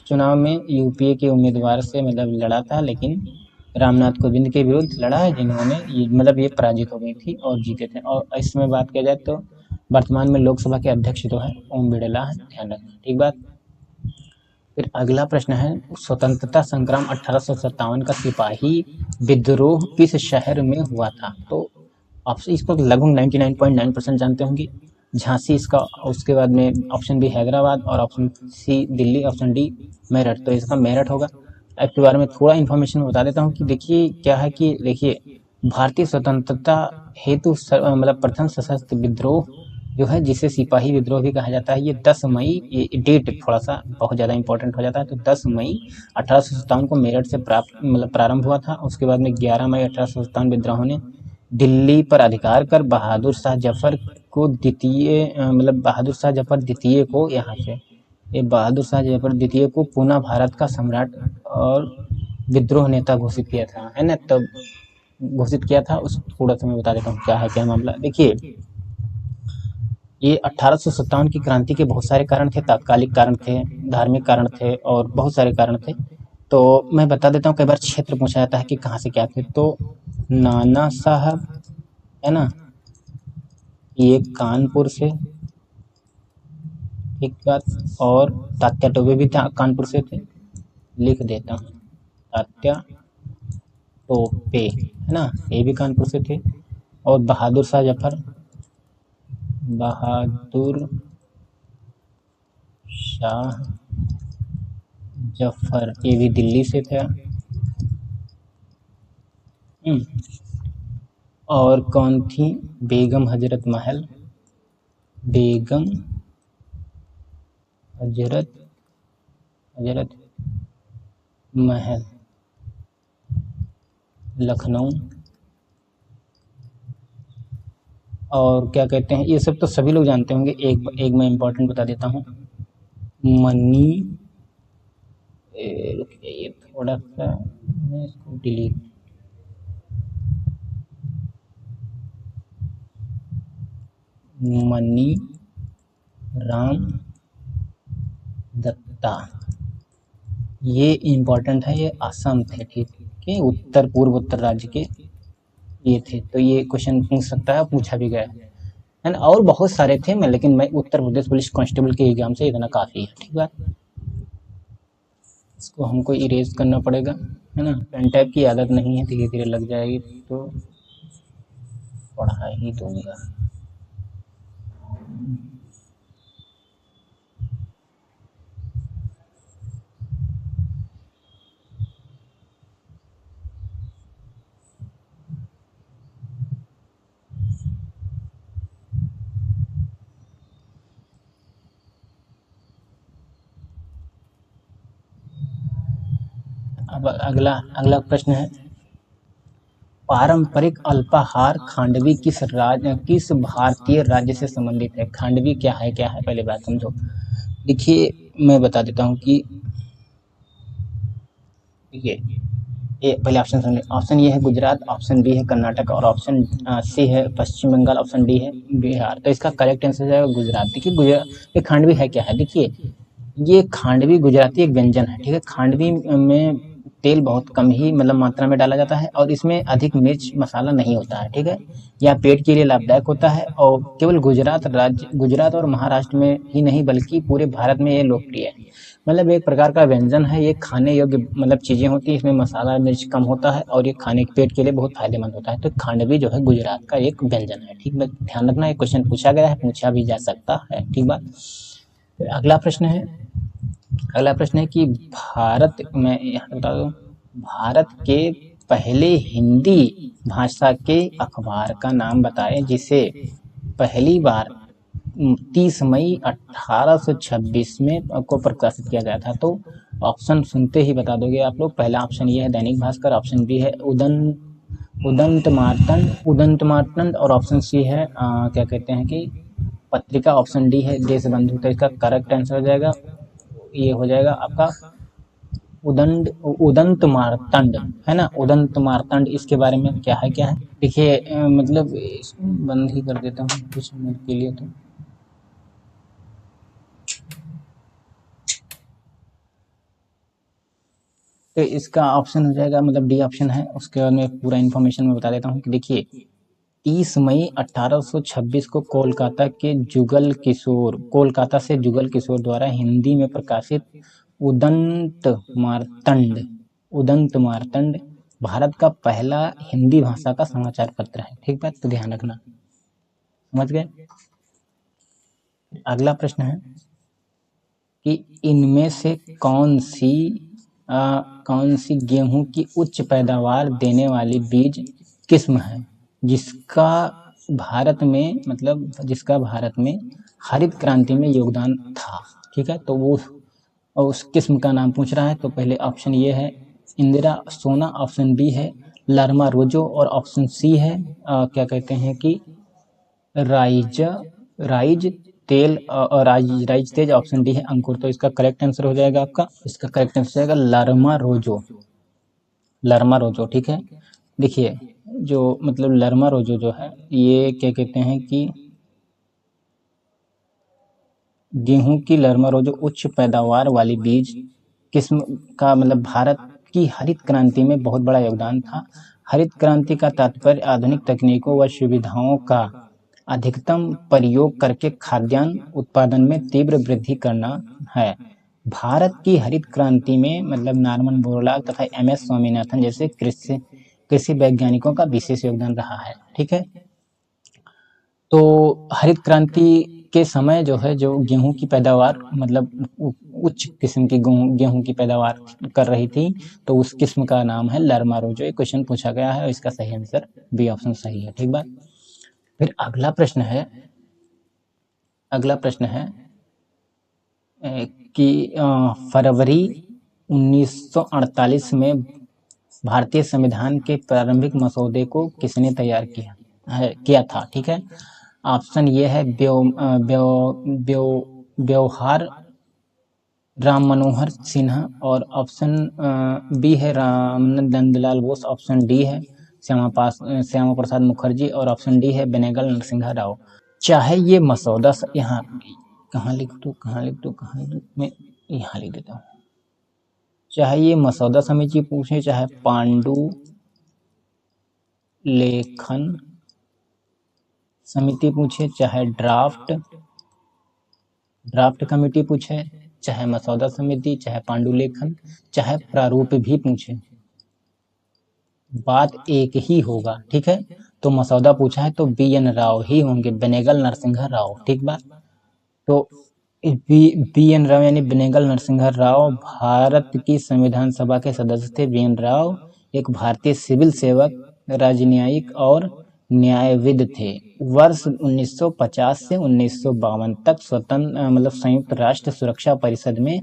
चुनाव में यूपीए के उम्मीदवार से मतलब लड़ा था, लेकिन रामनाथ कोविंद के विरुद्ध लड़ा है, जिन्होंने ये पराजित हो गई थी और जीते थे। और इसमें बात किया जाए तो वर्तमान में लोकसभा के अध्यक्ष जो है ओम बिरला है, ध्यान रखना, ठीक बात। फिर अगला प्रश्न है स्वतंत्रता संग्राम 1857 का सिपाही विद्रोह किस शहर में हुआ था। तो आप इसको लगभग 99.9% जानते होंगे, झांसी इसका, उसके बाद में ऑप्शन बी हैदराबाद और option C Delhi, option D Meerut. तो इसका मेरठ होगा। इसके बारे में थोड़ा इन्फॉर्मेशन बता देता हूँ कि देखिए क्या है कि देखिए भारतीय स्वतंत्रता हेतु मतलब प्रथम सशस्त्र विद्रोह जो है जिसे सिपाही विद्रोह भी कहा जाता है, ये 10 मई, ये डेट थोड़ा सा बहुत ज़्यादा इंपॉर्टेंट हो जाता है। तो 10 मई 1857 को मेरठ से प्रारंभ हुआ था। उसके बाद में 11 मई 1857 विद्रोह ने दिल्ली पर अधिकार कर बहादुर शाह जफर को बहादुर शाह जफर द्वितीय को पुनः भारत का सम्राट और विद्रोह नेता घोषित किया था, है ना। तब घोषित किया था, उस थोड़ा सा मैं बता देता हूँ क्या है क्या मामला। देखिए ये 1857 की क्रांति के बहुत सारे कारण थे, तात्कालिक कारण थे, धार्मिक कारण थे और बहुत सारे कारण थे। तो मैं बता देता हूँ, कई बार क्षेत्र पूछा जाता है कि कहाँ से क्या थे। तो नाना साहब, है ना, ये कानपुर से, ठीक बात, और तात्या टोपे भी कानपुर से थे, लिख देता हूँ तात्या टोपे, है ना, ये भी कानपुर से थे। और बहादुर शाह जफर ये भी दिल्ली से थे। और कौन थी, बेगम हजरत महल लखनऊ। और क्या कहते हैं, ये सब तो सभी लोग जानते होंगे। एक मैं इम्पोर्टेंट बता देता हूँ, ये थोड़ा सा मैं इसको डिलीट, मनी राम दत्ता, ये इम्पोर्टेंट है, ये असम थे, ठीक है, पूर्व उत्तर राज्य के ये थे। तो ये क्वेश्चन पूछ सकता है, पूछा भी गया है ना। और बहुत सारे थे लेकिन मैं उत्तर प्रदेश पुलिस कांस्टेबल के एग्जाम से इतना काफ़ी है, ठीक है। इसको हमको इरेज करना पड़ेगा, है ना, पेन टाइप की आदत नहीं है, धीरे धीरे लग जाएगी तो पढ़ा ही दूंगा। अब अगला प्रश्न है, पारंपरिक अल्पाहार खांडवी किस भारतीय राज्य से संबंधित है। खांडवी क्या है पहले बात समझो। देखिए मैं बता देता हूँ कि ये पहले ऑप्शन सुनिए। ऑप्शन ये है गुजरात, ऑप्शन बी है कर्नाटक और ऑप्शन सी है पश्चिम बंगाल, ऑप्शन डी है बिहार। तो इसका करेक्ट आंसर है गुजरात। देखिए ये खांडवी है क्या है, देखिए ये खांडवी गुजराती एक व्यंजन है, ठीक है। खांडवी में तेल बहुत कम ही मतलब मात्रा में डाला जाता है और इसमें अधिक मिर्च मसाला नहीं होता है, ठीक है। यह पेट के लिए लाभदायक होता है और केवल गुजरात और महाराष्ट्र में ही नहीं बल्कि पूरे भारत में ये लोकप्रिय है। मतलब एक प्रकार का व्यंजन है, ये खाने योग्य मतलब चीज़ें होती हैं, इसमें मसाला मिर्च कम होता है और ये खाने के पेट के लिए बहुत फायदेमंद होता है। तो खांडवी जो है गुजरात का एक व्यंजन है, ठीक है। ध्यान रखना, ये क्वेश्चन पूछा गया है, पूछा भी जा सकता है, ठीक बात। अगला प्रश्न है कि भारत में यहाँ बता दूँ, भारत के पहले हिंदी भाषा के अखबार का नाम बताएं जिसे पहली बार 30 मई 1826 में को प्रकाशित किया गया था। तो ऑप्शन सुनते ही बता दोगे आप लोग। पहला ऑप्शन ये है दैनिक भास्कर, ऑप्शन बी है उदंत मार्तंड और ऑप्शन सी है क्या कहते हैं कि पत्रिका, ऑप्शन डी है देशबंधु। तो इसका करेक्ट आंसर हो जाएगा, ये हो जाएगा आपका उदंत मार्तंड, है ना, उदंत मार्तंड। इसके बारे में क्या है देखिए, मतलब बंद ही कर देता हूँ कुछ मिनट के लिए। तो इसका ऑप्शन हो जाएगा, मतलब डी ऑप्शन है। उसके बाद में पूरा इन्फॉर्मेशन मैं बता देता हूँ कि देखिए 30 मई 1826 को कोलकाता से जुगल किशोर द्वारा हिंदी में प्रकाशित उदंत मार्तंड भारत का पहला हिंदी भाषा का समाचार पत्र है। ठीक बात, तो ध्यान रखना, समझ गए। अगला प्रश्न है कि इनमें से कौन सी गेहूं की उच्च पैदावार देने वाली बीज किस्म है जिसका भारत में हरित क्रांति में योगदान था। ठीक है, तो वो उस किस्म का नाम पूछ रहा है। तो पहले ऑप्शन ये है इंदिरा सोना, ऑप्शन बी है लरमा रोजो और ऑप्शन सी है क्या कहते हैं कि राइज तेज, ऑप्शन डी है अंकुर। तो इसका करेक्ट आंसर हो जाएगा आपका, इसका करेक्ट आंसर हो जाएगा लरमा रोजो। ठीक है, देखिए जो मतलब लरमा रोजो जो है ये क्या कहते हैं कि गेहूं की लरमा रोजो उच्च पैदावार वाली बीज किस्म का मतलब भारत की हरित क्रांति में बहुत बड़ा योगदान था। हरित क्रांति का तात्पर्य आधुनिक तकनीकों व सुविधाओं का अधिकतम प्रयोग करके खाद्यान्न उत्पादन में तीव्र वृद्धि करना है। भारत की हरित क्रांति में मतलब नॉर्मन बोरलॉग तथा एमएस स्वामीनाथन जैसे कृषि वैज्ञानिकों का विशेष योगदान रहा है। ठीक है, तो हरित क्रांति के समय जो है जो गेहूं की पैदावार मतलब उच्च किस्म की गेहूं की पैदावार कर रही थी, तो उस किस्म का नाम है लरमा रोजो। ये क्वेश्चन पूछा गया है और इसका सही आंसर बी ऑप्शन सही है। ठीक बात। फिर अगला प्रश्न है कि फरवरी 1948 में भारतीय संविधान के प्रारंभिक मसौदे को किसने तैयार किया था। ठीक है, ऑप्शन ये है व्यवहार राम मनोहर सिन्हा और ऑप्शन बी है नंदलाल बोस, ऑप्शन डी है श्यामा प्रसाद मुखर्जी और ऑप्शन डी है बेनेगल नरसिंहा राव। चाहे ये मसौदा यहाँ कहाँ लिख दूँ मैं यहाँ लिख देता हूँ। चाहे ये मसौदा समिति पूछे, चाहे पांडु लेखन समिति पूछे, चाहे ड्राफ्ट कमेटी पूछे, चाहे मसौदा समिति, चाहे पांडुलेखन, चाहे प्रारूप भी पूछे, बात एक ही होगा। ठीक है, तो मसौदा पूछा है तो BN राव ही होंगे, बेनेगल नरसिंहा राव। ठीक बात, तो BN राव यानी बेनेगल नरसिंहा राव भारत की संविधान सभा के सदस्य थे। BN राव एक भारतीय सिविल सेवक, राजनयिक और न्यायविद थे। वर्ष 1950 से 1952 तक संयुक्त राष्ट्र सुरक्षा परिषद में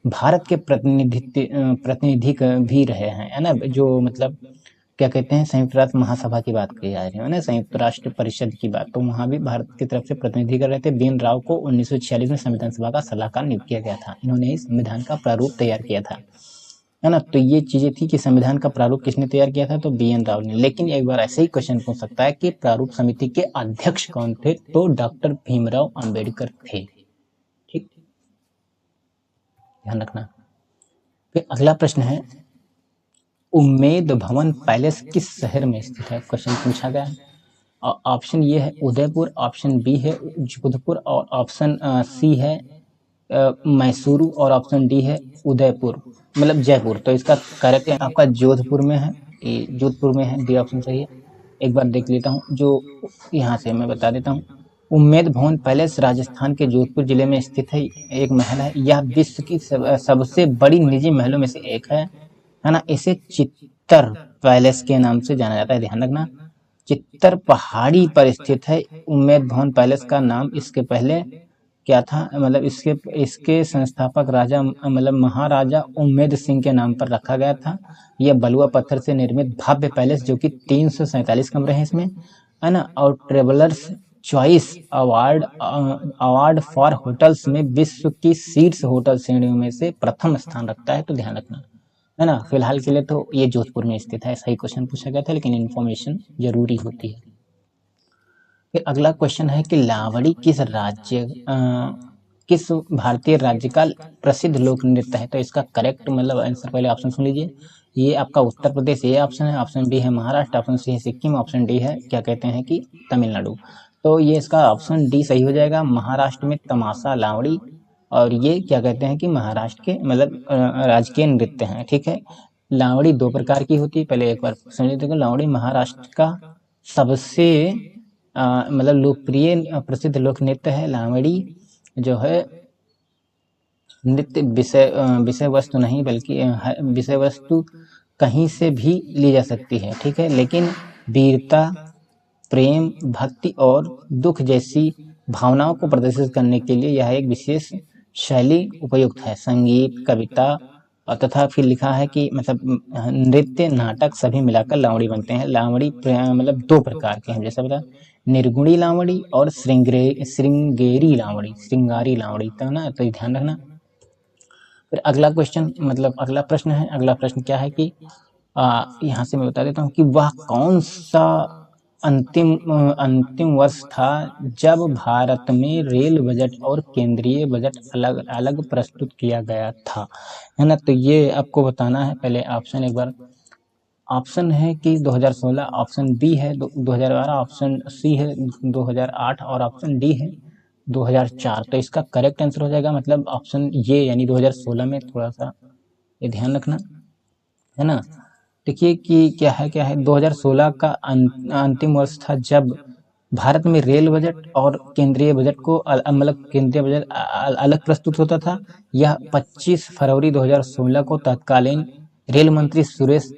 भारत के प्रतिनिधि भी रहे हैं, है ना। जो मतलब क्या कहते हैं संयुक्त राष्ट्र महासभा की बात की जा रही है ना, संयुक्त राष्ट्र परिषद की बात, तो वहां भी भारत की तरफ से प्रतिनिधि कर रहे थे। BN राव को 1946 में संविधान सभा का सलाहकार नियुक्त किया गया था। इन्होंने ही संविधान का प्रारूप तैयार किया था, है ना। तो ये चीजें थी कि संविधान का प्रारूप किसने तैयार किया था, तो BN राव ने। लेकिन एक बार ऐसे ही क्वेश्चन पूछ सकता है कि प्रारूप समिति के अध्यक्ष कौन थे, तो डॉक्टर भीमराव अंबेडकर थे। ठीक, ध्यान रखना। फिर अगला प्रश्न है उम्मेद भवन पैलेस किस शहर में स्थित है, क्वेश्चन पूछा गया है। ऑप्शन ये है उदयपुर, ऑप्शन बी है जोधपुर और ऑप्शन सी है मैसूरू और ऑप्शन डी है उदयपुर मतलब जयपुर। तो इसका करेक्ट आपका जोधपुर में है, डी ऑप्शन सही है। एक बार देख लेता हूँ, जो यहाँ से मैं बता देता हूँ। उम्मेद भवन पैलेस राजस्थान के जोधपुर जिले में स्थित है, एक महल है। यह विश्व की सबसे बड़ी निजी महलों में से एक है है ना। इसे चित्तर पैलेस के नाम से जाना जाता है, ध्यान रखना। चित्तर पहाड़ी पर स्थित है। उम्मेद भवन पैलेस का नाम इसके पहले क्या था, मतलब इसके इसके संस्थापक राजा मतलब महाराजा उम्मेद सिंह के नाम पर रखा गया था। यह बलुआ पत्थर से निर्मित भव्य पैलेस जो कि 347 कमरे हैं इसमें, है ना। और travellers choice award for hotels में विश्व की शीर्ष होटल श्रेणियों में से प्रथम स्थान रखता है, तो ध्यान रखना, है ना। फिलहाल के लिए तो ये जोधपुर में स्थित है, सही क्वेश्चन पूछा गया था, लेकिन इन्फॉर्मेशन जरूरी होती है। फिर अगला क्वेश्चन है कि लावड़ी किस भारतीय राज्य का प्रसिद्ध लोक नृत्य है, तो इसका करेक्ट मतलब आंसर पहले ऑप्शन सुन लीजिए। ये आपका उत्तर प्रदेश, ये ऑप्शन है। ऑप्शन बी है महाराष्ट्र, ऑप्शन सी है सिक्किम, ऑप्शन डी है क्या कहते हैं कि तमिलनाडु। तो ये इसका ऑप्शन डी सही हो जाएगा। महाराष्ट्र में तमाशा लावड़ी, और ये क्या कहते हैं कि महाराष्ट्र के मतलब राजकीय नृत्य हैं, ठीक है। लावड़ी दो प्रकार की होती है, पहले एक बार समझ लीजिए। लावड़ी महाराष्ट्र का सबसे मतलब लोकप्रिय प्रसिद्ध लोक नृत्य है। लावड़ी जो है नृत्य विषय वस्तु नहीं, बल्कि विषय वस्तु कहीं से भी ली जा सकती है, ठीक है। लेकिन वीरता, प्रेम, भक्ति और दुख जैसी भावनाओं को प्रदर्शित करने के लिए यह एक विशेष शैली उपयुक्त है। संगीत, कविता और तथा फिर लिखा है कि मतलब नृत्य, नाटक सभी मिलाकर लावड़ी बनते हैं। लावड़ी मतलब दो प्रकार के हैं, जैसा बता, निर्गुणी लावड़ी और श्रृंगेरी लावड़ी, तो ना, तो ध्यान रखना। फिर अगला क्वेश्चन मतलब अगला प्रश्न है। अगला प्रश्न क्या है कि यहाँ से मैं बता देता हूँ कि वह कौन सा अंतिम वर्ष था जब भारत में रेल बजट और केंद्रीय बजट अलग अलग प्रस्तुत किया गया था, है ना। तो ये आपको बताना है। पहले ऑप्शन एक बार, ऑप्शन है कि 2016, ऑप्शन बी है 2012, ऑप्शन सी है 2008 और ऑप्शन डी है 2004। तो इसका करेक्ट आंसर हो जाएगा मतलब ऑप्शन ये, यानी 2016 में। थोड़ा सा ये ध्यान रखना, है ना। देखिए कि क्या है 2016 का अंतिम वर्ष था जब भारत में रेल बजट और केंद्रीय बजट को मतलब केंद्रीय बजट अलग प्रस्तुत होता था। यह 25 फरवरी 2016 को तत्कालीन रेल मंत्री सुरेश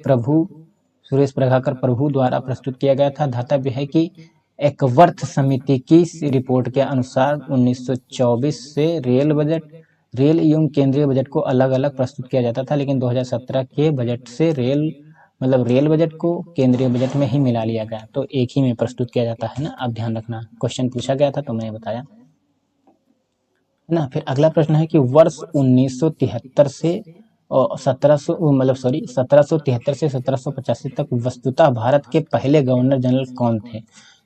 प्रभाकर प्रभु द्वारा प्रस्तुत किया गया था। धातव्य है कि एकवर्थ समिति की रिपोर्ट के अनुसार 1924 से रेल एवं केंद्रीय बजट को अलग अलग प्रस्तुत किया जाता था, लेकिन 2017 के बजट से रेल बजट को केंद्रीय बजट में ही मिला लिया गया, तो एक ही में प्रस्तुत किया जाता है ना। अब ध्यान रखना, क्वेश्चन पूछा गया था तो मैंने बताया, है ना। फिर अगला प्रश्न है कि वर्ष 1973 से 1773 से 1785 तक वस्तुतः भारत के पहले गवर्नर जनरल कौन थे, है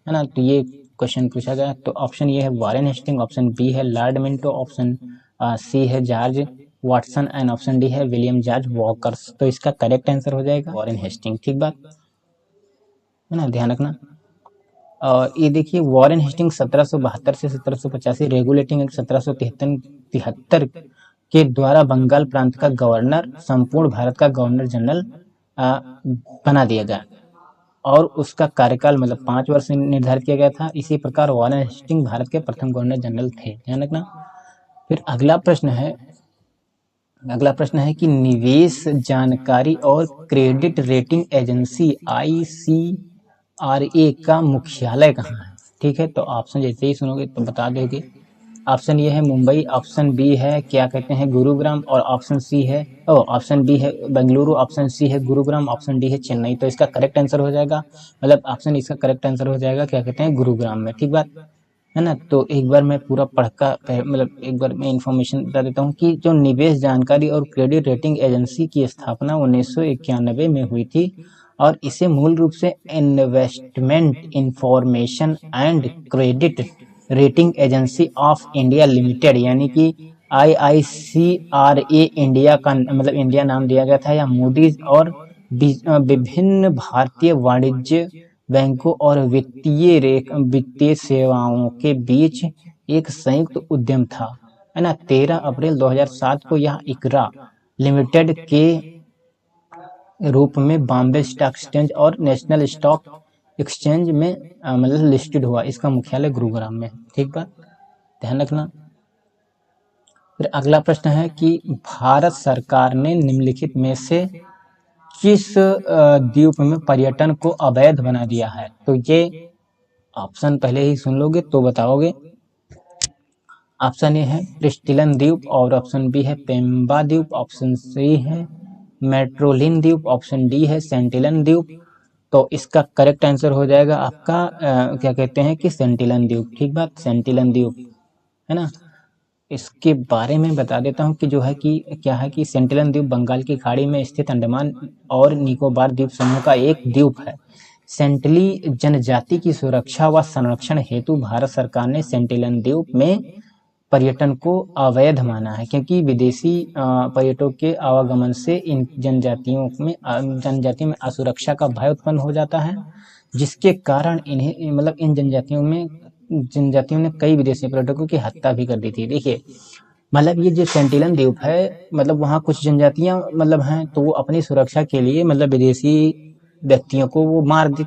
ना। तो ये क्वेश्चन पूछा गया। तो ऑप्शन ये है वॉरेन हेस्टिंग, ऑप्शन बी है लॉर्ड मिंटो, ऑप्शन सी है George Watson and option D है विलियम जॉर्ज वॉकर्स। तो इसका करेक्ट आंसर हो जाएगा वॉरेन हेस्टिंग, ठीक बात, है ना, ध्यान रखना। और ये देखिए वॉरेन हेस्टिंग 1772 से 1785 रेगुलेटिंग एक्ट 1773 के द्वारा बंगाल प्रांत का गवर्नर संपूर्ण भारत का गवर्नर जनरल बना दिया गया और उसका कार्यकाल मतलब 5 वर्ष निर्धारित किया गया था। इसी प्रकार वॉरेन हेस्टिंग भारत के प्रथम गवर्नर जनरल थे, ध्यान रखना। फिर अगला प्रश्न है कि निवेश जानकारी और क्रेडिट रेटिंग एजेंसी ICRA का मुख्यालय कहाँ है, ठीक है। तो ऑप्शन जैसे ही सुनोगे तो बता दोगे। ऑप्शन ये है मुंबई, ऑप्शन बी है क्या कहते हैं गुरुग्राम, और ऑप्शन बी है बेंगलुरु, ऑप्शन सी है गुरुग्राम, ऑप्शन डी है चेन्नई। तो इसका करेक्ट आंसर हो जाएगा मतलब ऑप्शन इसका करेक्ट आंसर हो जाएगा क्या कहते हैं गुरुग्राम में, ठीक बात, है ना। तो एक बार मैं पूरा मतलब एक बार मैं इन्फॉर्मेशन बता देता हूँ कि जो निवेश जानकारी और क्रेडिट रेटिंग एजेंसी की स्थापना 1991 में हुई थी और इसे मूल रूप से investment information and credit rating agency of India limited यानी कि IICRA इंडिया का मतलब इंडिया नाम दिया गया था, या मूडीज और विभिन्न भारतीय वाणिज्य बैंकों और वित्तीय सेवाओं के बीच एक संयुक्त उद्यम था, है ना। 13 अप्रैल 2007 को यह इकरा लिमिटेड के रूप में बॉम्बे स्टॉक एक्सचेंज और नेशनल स्टॉक एक्सचेंज में मतलब लिस्टेड हुआ। इसका मुख्यालय गुरुग्राम में, ठीक बात, ध्यान रखना। फिर अगला प्रश्न है कि भारत सरकार ने निम्नलिखित में से किस द्वीप में पर्यटन को अवैध बना दिया है? तो ये ऑप्शन पहले ही सुन लोगे तो बताओगे। ऑप्शन ए है प्रिस्टिलन द्वीप, और ऑप्शन बी है पेम्बा द्वीप, ऑप्शन सी है मेट्रोलिन द्वीप, ऑप्शन डी है सेंटिलन द्वीप। तो इसका करेक्ट आंसर हो जाएगा आपका क्या कहते हैं कि सेंटिलन द्वीप। ठीक बात, सेंटिलन द्वीप है ना। इसके बारे में बता देता हूँ कि जो है कि क्या है कि सेंटिलन द्वीप बंगाल की खाड़ी में स्थित अंडमान और निकोबार द्वीप समूह का एक द्वीप है। सेंटिली जनजाति की सुरक्षा व संरक्षण हेतु भारत सरकार ने सेंटिलन द्वीप में पर्यटन को अवैध माना है, क्योंकि विदेशी पर्यटकों के आवागमन से इन जनजातियों में असुरक्षा का भय उत्पन्न हो जाता है, जिसके कारण इन्हें मतलब इन जनजातियों ने कई विदेशी पर्यटकों की हत्या भी कर दी थी। देखिए मतलब ये जो सेंटिलन द्वीप है, मतलब वहाँ कुछ जनजातियां मतलब हैं, तो वो अपनी सुरक्षा के लिए मतलब विदेशी व्यक्तियों को वो मारती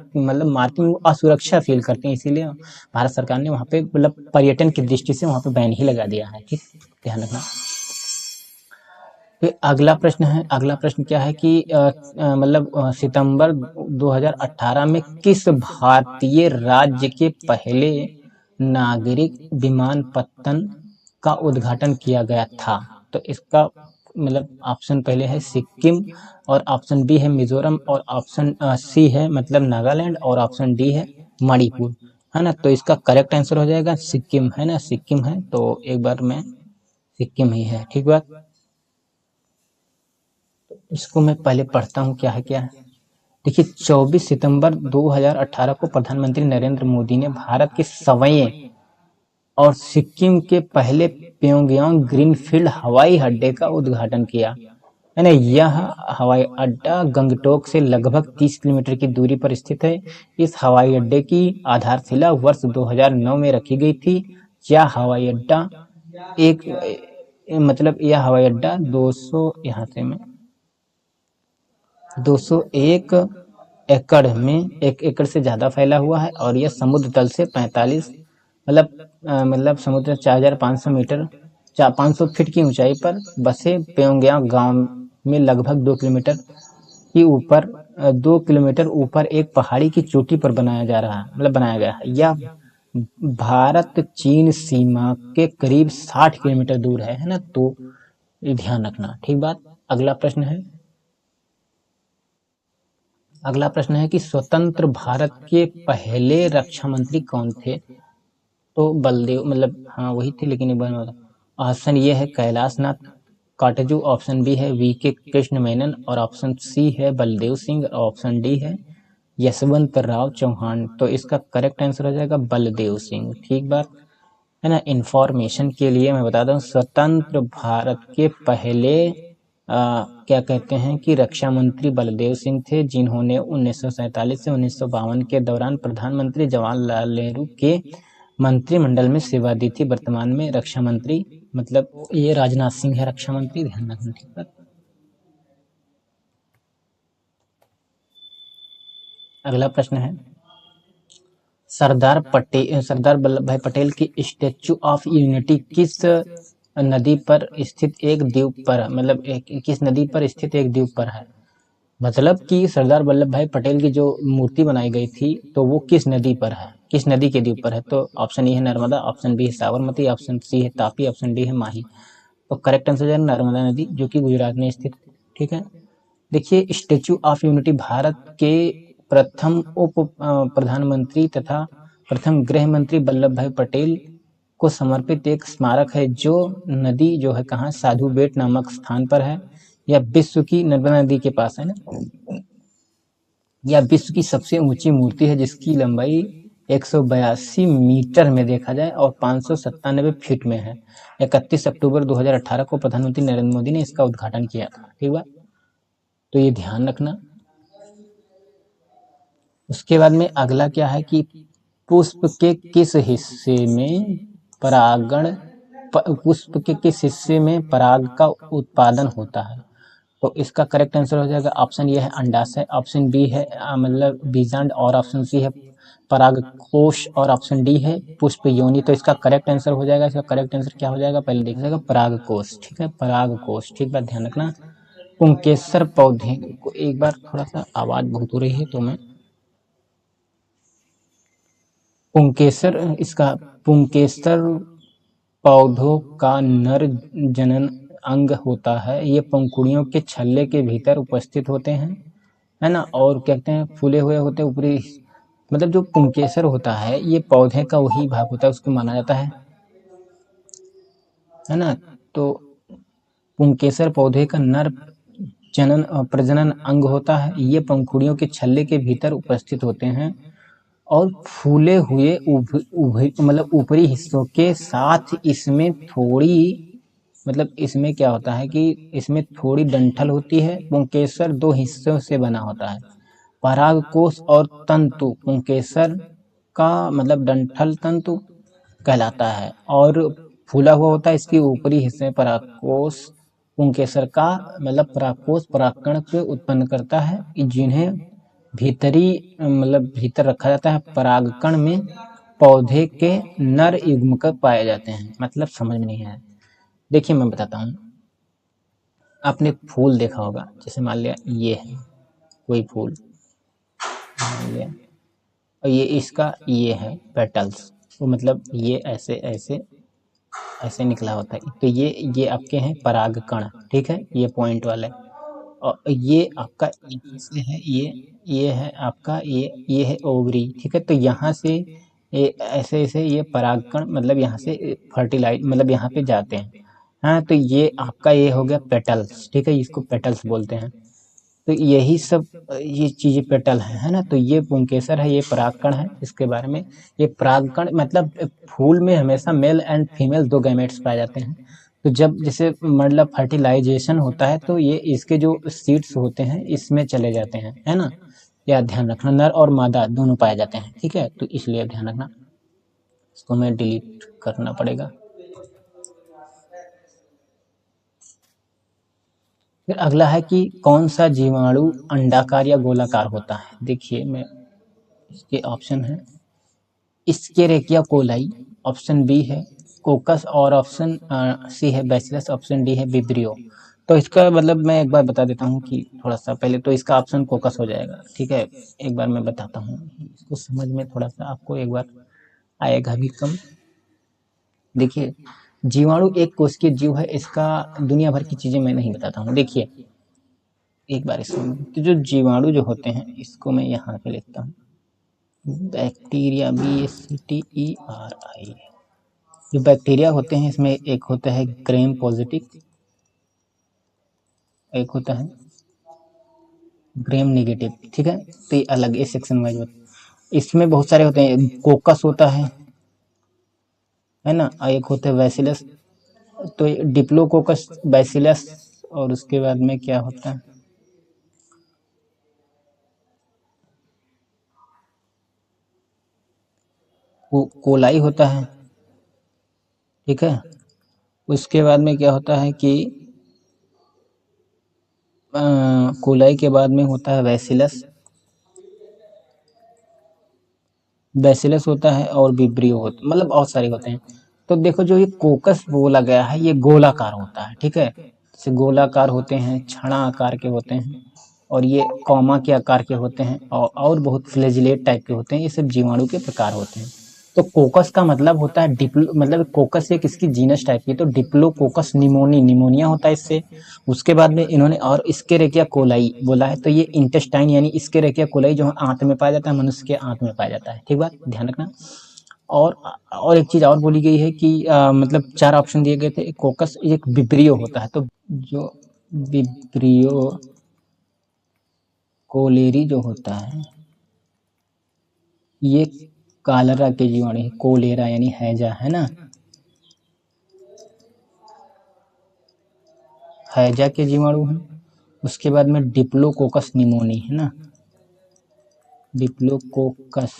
वो असुरक्षा फील करते हैं, इसीलिए भारत सरकार ने वहाँ पे मतलब पर्यटन की दृष्टि से वहाँ पे बैन ही लगा दिया है। ठीक, ध्यान रखना। फिर अगला प्रश्न क्या है कि सितंबर 2018 में किस भारतीय राज्य के पहले नागरिक विमानपत्तन का उद्घाटन किया गया था? तो इसका मतलब ऑप्शन पहले है सिक्किम, और ऑप्शन बी है मिजोरम, और ऑप्शन सी है मतलब नागालैंड, और ऑप्शन डी है मणिपुर, है ना। तो इसका करेक्ट आंसर हो जाएगा सिक्किम, है ना, सिक्किम है। तो एक बार में सिक्किम ही है। ठीक बात, इसको मैं पहले पढ़ता हूँ क्या है। देखिए 24 सितंबर 2018 को प्रधानमंत्री नरेंद्र मोदी ने भारत के 100वें और सिक्किम के पहले प्योंगयांग ग्रीनफील्ड हवाई अड्डे का उद्घाटन किया, है ना। यह हवाई अड्डा गंगटोक से लगभग 30 किलोमीटर की दूरी पर स्थित है। इस हवाई अड्डे की आधारशिला वर्ष 2009 में रखी गई थी। यह हवाई अड्डा यह हवाई अड्डा 201 एकड़ से ज्यादा फैला हुआ है, और यह समुद्र तल से 45 समुद्र 4500 मीटर 500 फीट की ऊंचाई पर बसे प्योंगयांग गांव में लगभग 2 किलोमीटर ऊपर एक पहाड़ी की चोटी पर बनाया गया है। यह भारत चीन सीमा के करीब 60 किलोमीटर दूर है ना। तो ध्यान रखना। ठीक बात। अगला प्रश्न है कि स्वतंत्र भारत के पहले रक्षा मंत्री कौन थे? तो बलदेव वही थे, लेकिन ऑप्शन ये है कैलाश नाथ काटजू, ऑप्शन बी है वीके कृष्ण मेनन, और ऑप्शन सी है बलदेव सिंह, और ऑप्शन डी है यशवंत राव चौहान। तो इसका करेक्ट आंसर हो जाएगा बलदेव सिंह। ठीक बात है ना। इंफॉर्मेशन के लिए मैं बता दूं, स्वतंत्र भारत के पहले क्या कहते हैं कि रक्षा मंत्री बलदेव सिंह थे, जिन्होंने 1947 से 1952 के दौरान प्रधानमंत्री जवाहरलाल नेहरू के मंत्रिमंडल में सेवा दी थी। वर्तमान में रक्षा मंत्री ये राजनाथ सिंह है रक्षा मंत्री, ध्यान रखना। ठीक है। अगला प्रश्न है सरदार वल्लभ भाई पटेल की स्टैच्यू ऑफ यूनिटी किस नदी पर स्थित एक द्वीप पर किस नदी पर स्थित एक द्वीप पर है? मतलब कि सरदार वल्लभ भाई पटेल की जो मूर्ति बनाई गई थी तो वो किस नदी पर है, किस नदी के द्वीप पर है? तो ऑप्शन ए है नर्मदा, ऑप्शन बी है साबरमती, ऑप्शन सी है तापी, ऑप्शन डी है माही। तो करेक्ट आंसर है नर्मदा नदी, जो कि गुजरात में स्थित है। ठीक है। देखिए स्टैच्यू ऑफ यूनिटी भारत के प्रथम उप प्रधानमंत्री तथा प्रथम गृह मंत्री वल्लभ भाई पटेल को समर्पित एक स्मारक है, जो नदी जो है कहाँ, साधु बेट नामक स्थान पर है। यह विश्व की नर्मदा नदी के पास है ना। यह विश्व की सबसे ऊंची मूर्ति है, जिसकी लंबाई 182 मीटर में देखा जाए और 597 फीट में है। 31 अक्टूबर 2018 को प्रधानमंत्री नरेंद्र मोदी ने इसका उद्घाटन किया था। ठीक है, तो ये ध्यान रखना। उसके बाद में अगला क्या है कि पुष्प के किस हिस्से में पराग का उत्पादन होता है? तो इसका करेक्ट आंसर हो जाएगा ऑप्शन ये है अंडाशय, ऑप्शन बी है बीजांड, और ऑप्शन सी है परागकोश, और ऑप्शन डी है पुष्प योनि। तो इसका करेक्ट आंसर हो जाएगा, इसका करेक्ट आंसर क्या हो जाएगा पहले देखिएगा, परागकोश। ठीक है, परागकोश। ठीक बात, ध्यान रखना। पुंकेसर पौधे को एक बार थोड़ा सा आवाज बहुत हो रही है तो मैं पुंकेसर इसका पुंकेसर पौधों का नर जनन अंग होता है। ये पंखुड़ियों के छल्ले के भीतर उपस्थित होते हैं, है ना, और क्या कहते हैं फूले हुए होते हैं ऊपरी, मतलब जो पुंकेसर होता है ये पौधे का वही भाग होता है, उसको माना जाता है ना। तो पुंकेसर पौधे का नर जनन प्रजनन अंग होता है। ये पंखुड़ियों के छल्ले के भीतर उपस्थित होते हैं और फूले हुए मतलब ऊपरी हिस्सों के साथ इसमें थोड़ी, मतलब इसमें क्या होता है कि इसमें थोड़ी डंठल होती है। पुंकेसर दो हिस्सों से बना होता है, परागकोश और तंतु। पुंकेसर का मतलब डंठल तंतु कहलाता है और फूला हुआ होता है। इसके ऊपरी हिस्से में परागकोश पुंकेसर का मतलब परागकोश परागकण को उत्पन्न करता है, जिन्हें भीतरी मतलब भीतर रखा जाता है। परागकण में पौधे के नर युग्मक पाए जाते हैं। मतलब समझ में नहीं आया, देखिए मैं बताता हूँ। आपने फूल देखा होगा, जैसे मान लिया ये है कोई फूल, मान लिया, और ये इसका ये है पेटल्स, तो मतलब ये ऐसे ऐसे ऐसे निकला होता है। तो ये आपके हैं परागकण, ठीक है, ये पॉइंट वाले। और ये आपका से है, ये है आपका ये है ओवरी, ठीक है। तो यहाँ से ये ऐसे ऐसे ये परागकण मतलब यहाँ से फर्टिलाइज मतलब यहाँ पे जाते हैं। हाँ, तो ये आपका ये हो गया पेटल्स, ठीक है, इसको पेटल्स बोलते हैं। तो यही सब ये चीजें पेटल है ना। तो ये पुंकेसर है, ये परागकण है। इसके बारे में ये परागकण मतलब फूल में हमेशा मेल एंड फीमेल दो गैमेट्स पाए जाते हैं। तो जब जैसे मतलब फर्टिलाइजेशन होता है तो ये इसके जो सीड्स होते हैं इसमें चले जाते हैं, है ना। या ध्यान रखना, नर और मादा दोनों पाए जाते हैं, ठीक है। तो इसलिए ध्यान रखना, इसको मैं डिलीट करना पड़ेगा। फिर अगला है कि कौन सा जीवाणु अंडाकार या गोलाकार होता है। देखिए मैं इसके ऑप्शन है इस्केरेकिया कोलाई, ऑप्शन बी है कोकस, और ऑप्शन सी है बैसिलस, ऑप्शन डी है विब्रियो। तो इसका मतलब मैं एक बार बता देता हूँ कि थोड़ा सा पहले तो इसका ऑप्शन कोकस हो जाएगा, ठीक है। एक बार मैं बताता हूँ, इसको समझ में थोड़ा सा आपको एक बार आएगा भी कम। देखिए जीवाणु एक कोशिकीय जीव है, इसका दुनिया भर की चीजें मैं नहीं बताता हूँ। देखिए एक बार इसमें तो जो जीवाणु जो होते हैं इसको मैं यहाँ पे लिखता हूँ, बैक्टीरिया, BACTERIA। जो बैक्टीरिया होते हैं इसमें एक होता है ग्रेम पॉजिटिव, एक होता है ग्रेम नेगेटिव, ठीक है। तो ये अलग इस सेक्शन वाइज होता है। इसमें बहुत सारे होते हैं, कोकस होता है ना, और एक होता है बैसिलस। तो डिप्लोकोकस, बैसिलस, और उसके बाद में क्या होता है कोलाई होता है, ठीक है। उसके बाद में क्या होता है कि कोलाई के बाद में होता है बैसिलस, बैसिलस होता है और विब्रियो होता, मतलब बहुत सारे होते हैं। तो देखो जो ये कोकस बोला गया है ये गोलाकार होता है, ठीक है। जैसे गोलाकार होते हैं, छड़ा आकार के होते हैं, और ये कॉमा के आकार के होते हैं, और बहुत फ्लैजिलेट टाइप के होते हैं। ये सब जीवाणु के प्रकार होते हैं। तो कोकस का मतलब होता है डिप्लो, मतलब कोकस एक इसकी जीनस टाइप की, तो डिप्लोकोकस निमोनिया होता है इससे। उसके बाद में इन्होंने और इस्केरेकिया कोलाई बोला है, तो ये इंटेस्टाइन यानी इस्केरेकिया कोलाई जो आंत में पाया जाता है, मनुष्य के आंत में पाया जाता है, ठीक बात ध्यान रखना। और एक चीज और बोली गई है कि मतलब चार ऑप्शन दिए गए थे, कोकस एक विब्रियो होता है। तो जो विब्रियो कोलेरी जो होता है ये कालरा के जीवाणु है, कोलेरा यानी हैजा, है ना, हैजा के जीवाणु है। उसके बाद में डिप्लोकोकस निमोनी, है ना, डिप्लोकोकस,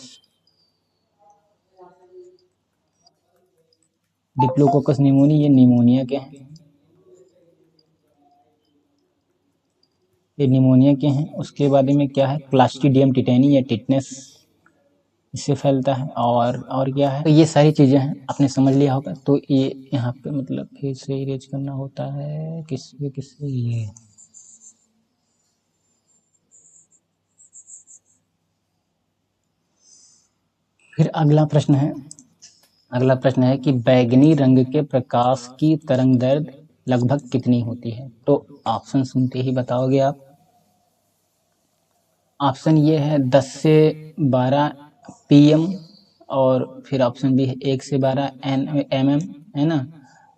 डिप्लोकोकस निमोनी ये निमोनिया के हैं, ये निमोनिया के हैं। उसके बाद में क्या है क्लास्ट्रीडियम टिटेनी, ये टिटनेस इससे फैलता है। और क्या है, तो ये सारी चीजें हैं, आपने समझ लिया होगा। तो ये यहाँ पे मतलब फिर से इरेज करना होता है, किससे किससे, ये फिर अगला प्रश्न है कि बैंगनी रंग के प्रकाश की तरंगदैर्घ्य लगभग कितनी होती है? तो ऑप्शन सुनते ही बताओगे आप। ऑप्शन ये है 10 से 12 पीएम, और फिर ऑप्शन बी है 1 से 12 एमएम, है ना।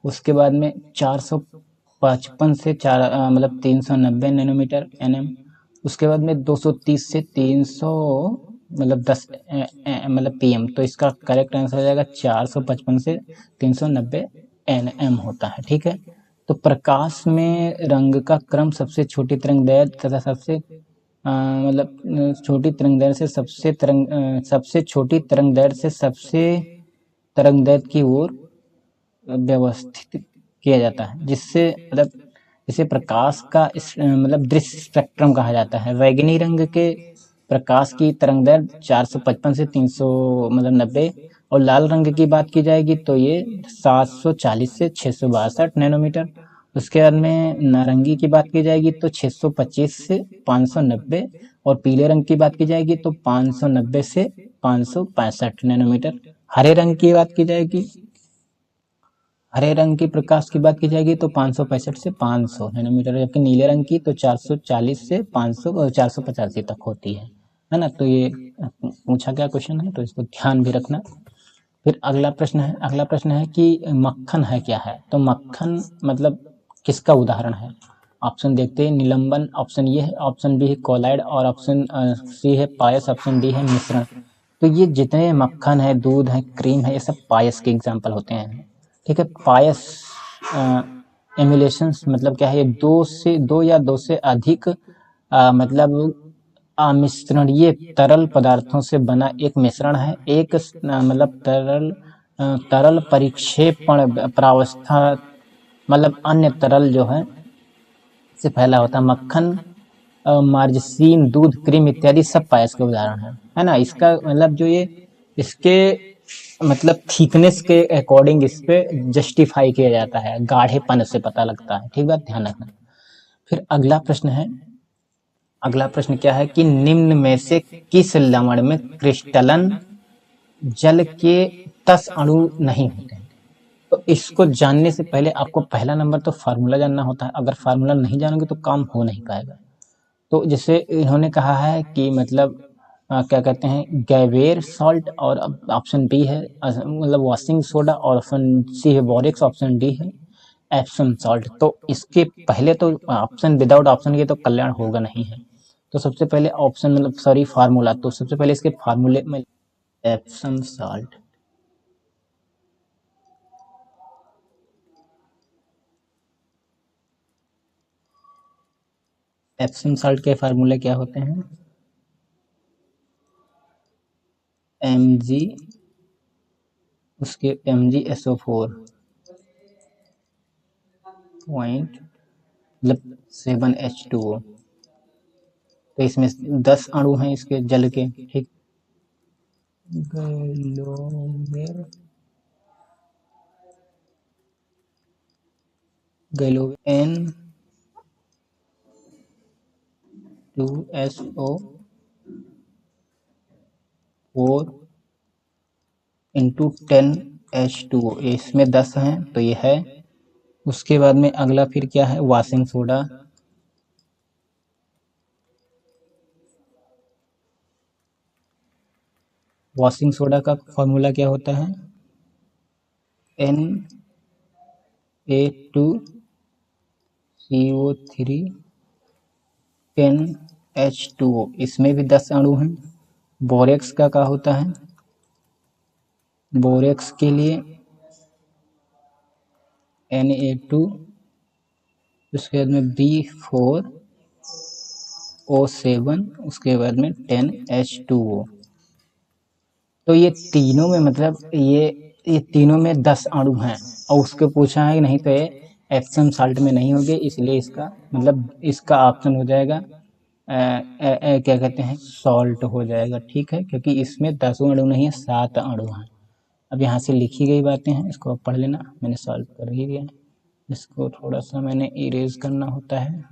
उसके बाद में 455 से 390 नैनोमीटर एनएम। उसके बाद में 230 से 300 10 पीएम। तो इसका करेक्ट आंसर हो जाएगा 455 से 390 एनएम होता है। ठीक है, तो प्रकाश में रंग का क्रम सबसे छोटी तरंगदैर्घ्य तथा छोटी तरंगदैर्घ्य से सबसे छोटी तरंगदैर्घ्य से सबसे तरंगदैर्घ्य की ओर व्यवस्थित किया जाता है, जिससे इसे प्रकाश का दृश्य स्पेक्ट्रम कहा जाता है। बैंगनी रंग के प्रकाश की तरंगदैर्घ्य 455 से 390, और लाल रंग की बात की जाएगी तो ये 740 से 662 नैनोमीटर। उसके बाद में नारंगी की बात की जाएगी तो 625 से 590, और पीले रंग की बात की जाएगी तो 590 से 565 नैनोमीटर। हरे रंग की बात की जाएगी, हरे रंग की प्रकाश की बात की जाएगी तो 565 से 500 नैनोमीटर, जबकि नीले रंग की तो 440 से 500 और 485 तक होती है ना। तो ये पूछा गया क्वेश्चन है, तो इसको ध्यान भी रखना। फिर अगला प्रश्न है कि मक्खन है क्या है? तो मक्खन मतलब किसका उदाहरण है? ऑप्शन देखते हैं। निलंबन ऑप्शन ये है, ऑप्शन बी है कोलाइड, और ऑप्शन सी है पायस, ऑप्शन डी है मिश्रण। तो ये जितने मक्खन है, दूध है, क्रीम है, ये सब पायस के एग्जाम्पल होते हैं। ठीक है, पायस एमुलेशंस मतलब क्या है? दो या दो से अधिक मिश्रण, ये तरल पदार्थों से बना एक मिश्रण है। एक तरल परिक्षेपण प्रावस्था अन्य तरल जो है से फैला होता है। मक्खन, मार्जरीन, दूध, क्रीम इत्यादि सब पायस के उदाहरण है ना। इसका जो ये इसके थिकनेस के अकॉर्डिंग इस पे जस्टिफाई किया जाता है, गाढ़ेपन से पता लगता है। ठीक बात, ध्यान रखना। फिर अगला प्रश्न क्या है कि निम्न में से किस लवण में क्रिस्टलन जल के 10 अणु नहीं होते हैं? तो इसको जानने से पहले आपको पहला नंबर तो फार्मूला जानना होता है। अगर फार्मूला नहीं जानोगे तो काम हो नहीं पाएगा। तो जैसे इन्होंने कहा है कि क्या कहते हैं, गैवेर सॉल्ट, और ऑप्शन बी है वॉशिंग सोडा, और ऑप्शन सी है बोरेक्स, ऑप्शन डी है एप्सम सॉल्ट। तो इसके पहले तो ऑप्शन विदाउट ऑप्शन के तो कल्याण होगा नहीं है। तो सबसे पहले ऑप्शन फार्मूला, तो सबसे पहले इसके फार्मूले में एप्सम सॉल्ट। एप्सम सॉल्ट के फार्मूले क्या होते हैं? Mg, उसके MgSO4 पॉइंट 7H2O। तो इसमें 10 अणु हैं इसके जल के। ठीक, N2SO4 इंटू 10H2O, इसमें 10 हैं तो ये है। उसके बाद में अगला फिर क्या है? Washing soda. वॉशिंग सोडा का फॉर्मूला क्या होता है? Na2CO3 10H2O, इसमें भी 10 अणु हैं। बोरेक्स का क्या होता है? बोरेक्स के लिए Na2, उसके बाद में B4O7, उसके बाद में 10H2O। तो ये तीनों में ये तीनों में 10 अणु हैं, और उसको पूछा है कि नहीं तो ये एप्सम साल्ट में नहीं होंगे, इसलिए इसका ऑप्शन हो जाएगा क्या कहते हैं, सॉल्ट हो जाएगा। ठीक है, क्योंकि इसमें 10 अणु नहीं है, 7 अणु हैं। अब यहाँ से लिखी गई बातें हैं, इसको आप पढ़ लेना, मैंने सॉल्व कर ही दिया। इसको थोड़ा सा मैंने इरेज करना होता है।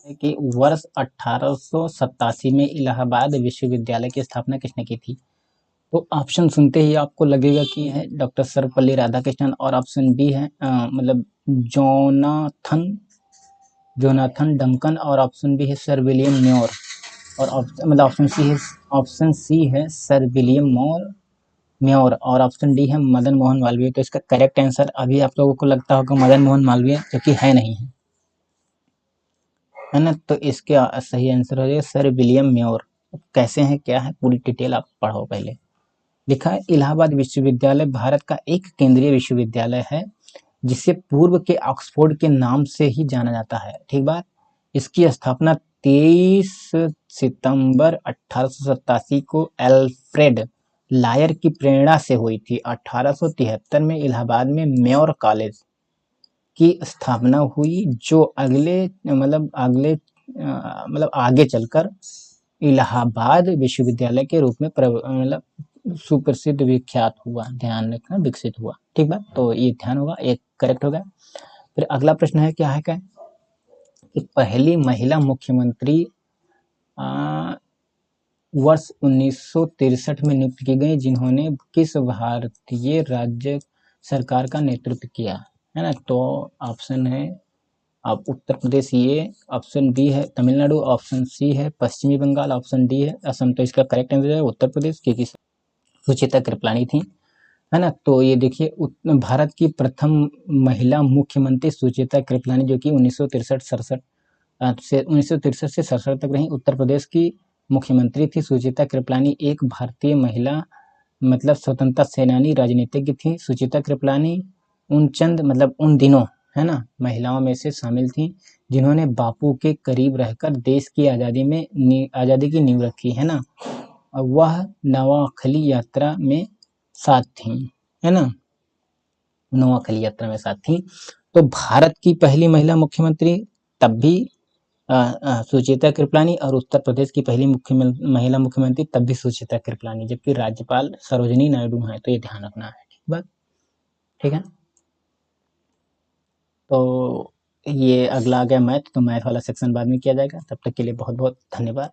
है कि वर्ष 1887 में इलाहाबाद विश्वविद्यालय की स्थापना किसने की थी? तो ऑप्शन सुनते ही आपको लगेगा कि है डॉक्टर सर्वपल्ली राधाकृष्णन, और ऑप्शन बी है मतलब जोनाथन जोनाथन डंकन, और ऑप्शन बी है सर विलियम म्योर, और मतलब ऑप्शन सी है सर विलियम म्योर, और ऑप्शन डी है मदन मोहन मालवीय। तो इसका करेक्ट आंसर अभी आप लोगों को लगता होगा मदन मोहन मालवीय, जो कि है नहीं है ना। तो इसके सही आंसर हो जाएगा सर विलियम म्योर। कैसे हैं क्या है पूरी डिटेल आप पढ़ो पहले। लिखा है इलाहाबाद विश्वविद्यालय भारत का एक केंद्रीय विश्वविद्यालय है जिसे पूर्व के ऑक्सफोर्ड के नाम से ही जाना जाता है। ठीक बात। इसकी स्थापना 23 सितंबर 1887 को एल्फ्रेड लायर की प्रेरणा से हुई थी। 1873 में इलाहाबाद में मेयर कॉलेज की स्थापना हुई, जो मतलब आगे चलकर इलाहाबाद विश्वविद्यालय के रूप में मतलब सुप्रसिद्ध विख्यात हुआ, ध्यान रखना विकसित हुआ। ठीक बात। तो ये ध्यान होगा, एक करेक्ट होगा। फिर अगला प्रश्न है क्या कि पहली महिला मुख्यमंत्री वर्ष 1963 में नियुक्त की गई, जिन्होंने किस भारतीय राज्य सरकार का नेतृत्व किया, है ना। तो ऑप्शन है अब उत्तर प्रदेश, ये ऑप्शन बी है तमिलनाडु, ऑप्शन सी है पश्चिमी बंगाल, ऑप्शन डी है असम। तो इसका करेक्ट आंसर है उत्तर प्रदेश, क्योंकि सुचेता कृपलानी थी, है ना। तो ये देखिए भारत की प्रथम महिला मुख्यमंत्री सुचेता कृपलानी, जो कि 1963 से 67 तक रही, उत्तर प्रदेश की मुख्यमंत्री थी। सुचेता कृपलानी एक भारतीय महिला मतलब स्वतंत्रता सेनानी राजनीतिज्ञ थी। सुचेता कृपलानी उन दिनों, है ना, महिलाओं में से शामिल थी जिन्होंने बापू के करीब रहकर देश की आज़ादी की नींव रखी, है ना। वह नवाखली यात्रा में साथ थी, है ना, नवाखली यात्रा में साथ थी। तो भारत की पहली महिला मुख्यमंत्री तब भी सुचेता कृपलानी, और उत्तर प्रदेश की पहली महिला मुख्यमंत्री तब भी सुचेता कृपलानी, जबकि राज्यपाल सरोजिनी नायडू है। तो ये ध्यान रखना है। ठीक बात, ठीक है। तो ये अगला आ गया मैथ, तो मैथ वाला सेक्शन बाद में किया जाएगा। तब तक के लिए बहुत बहुत धन्यवाद।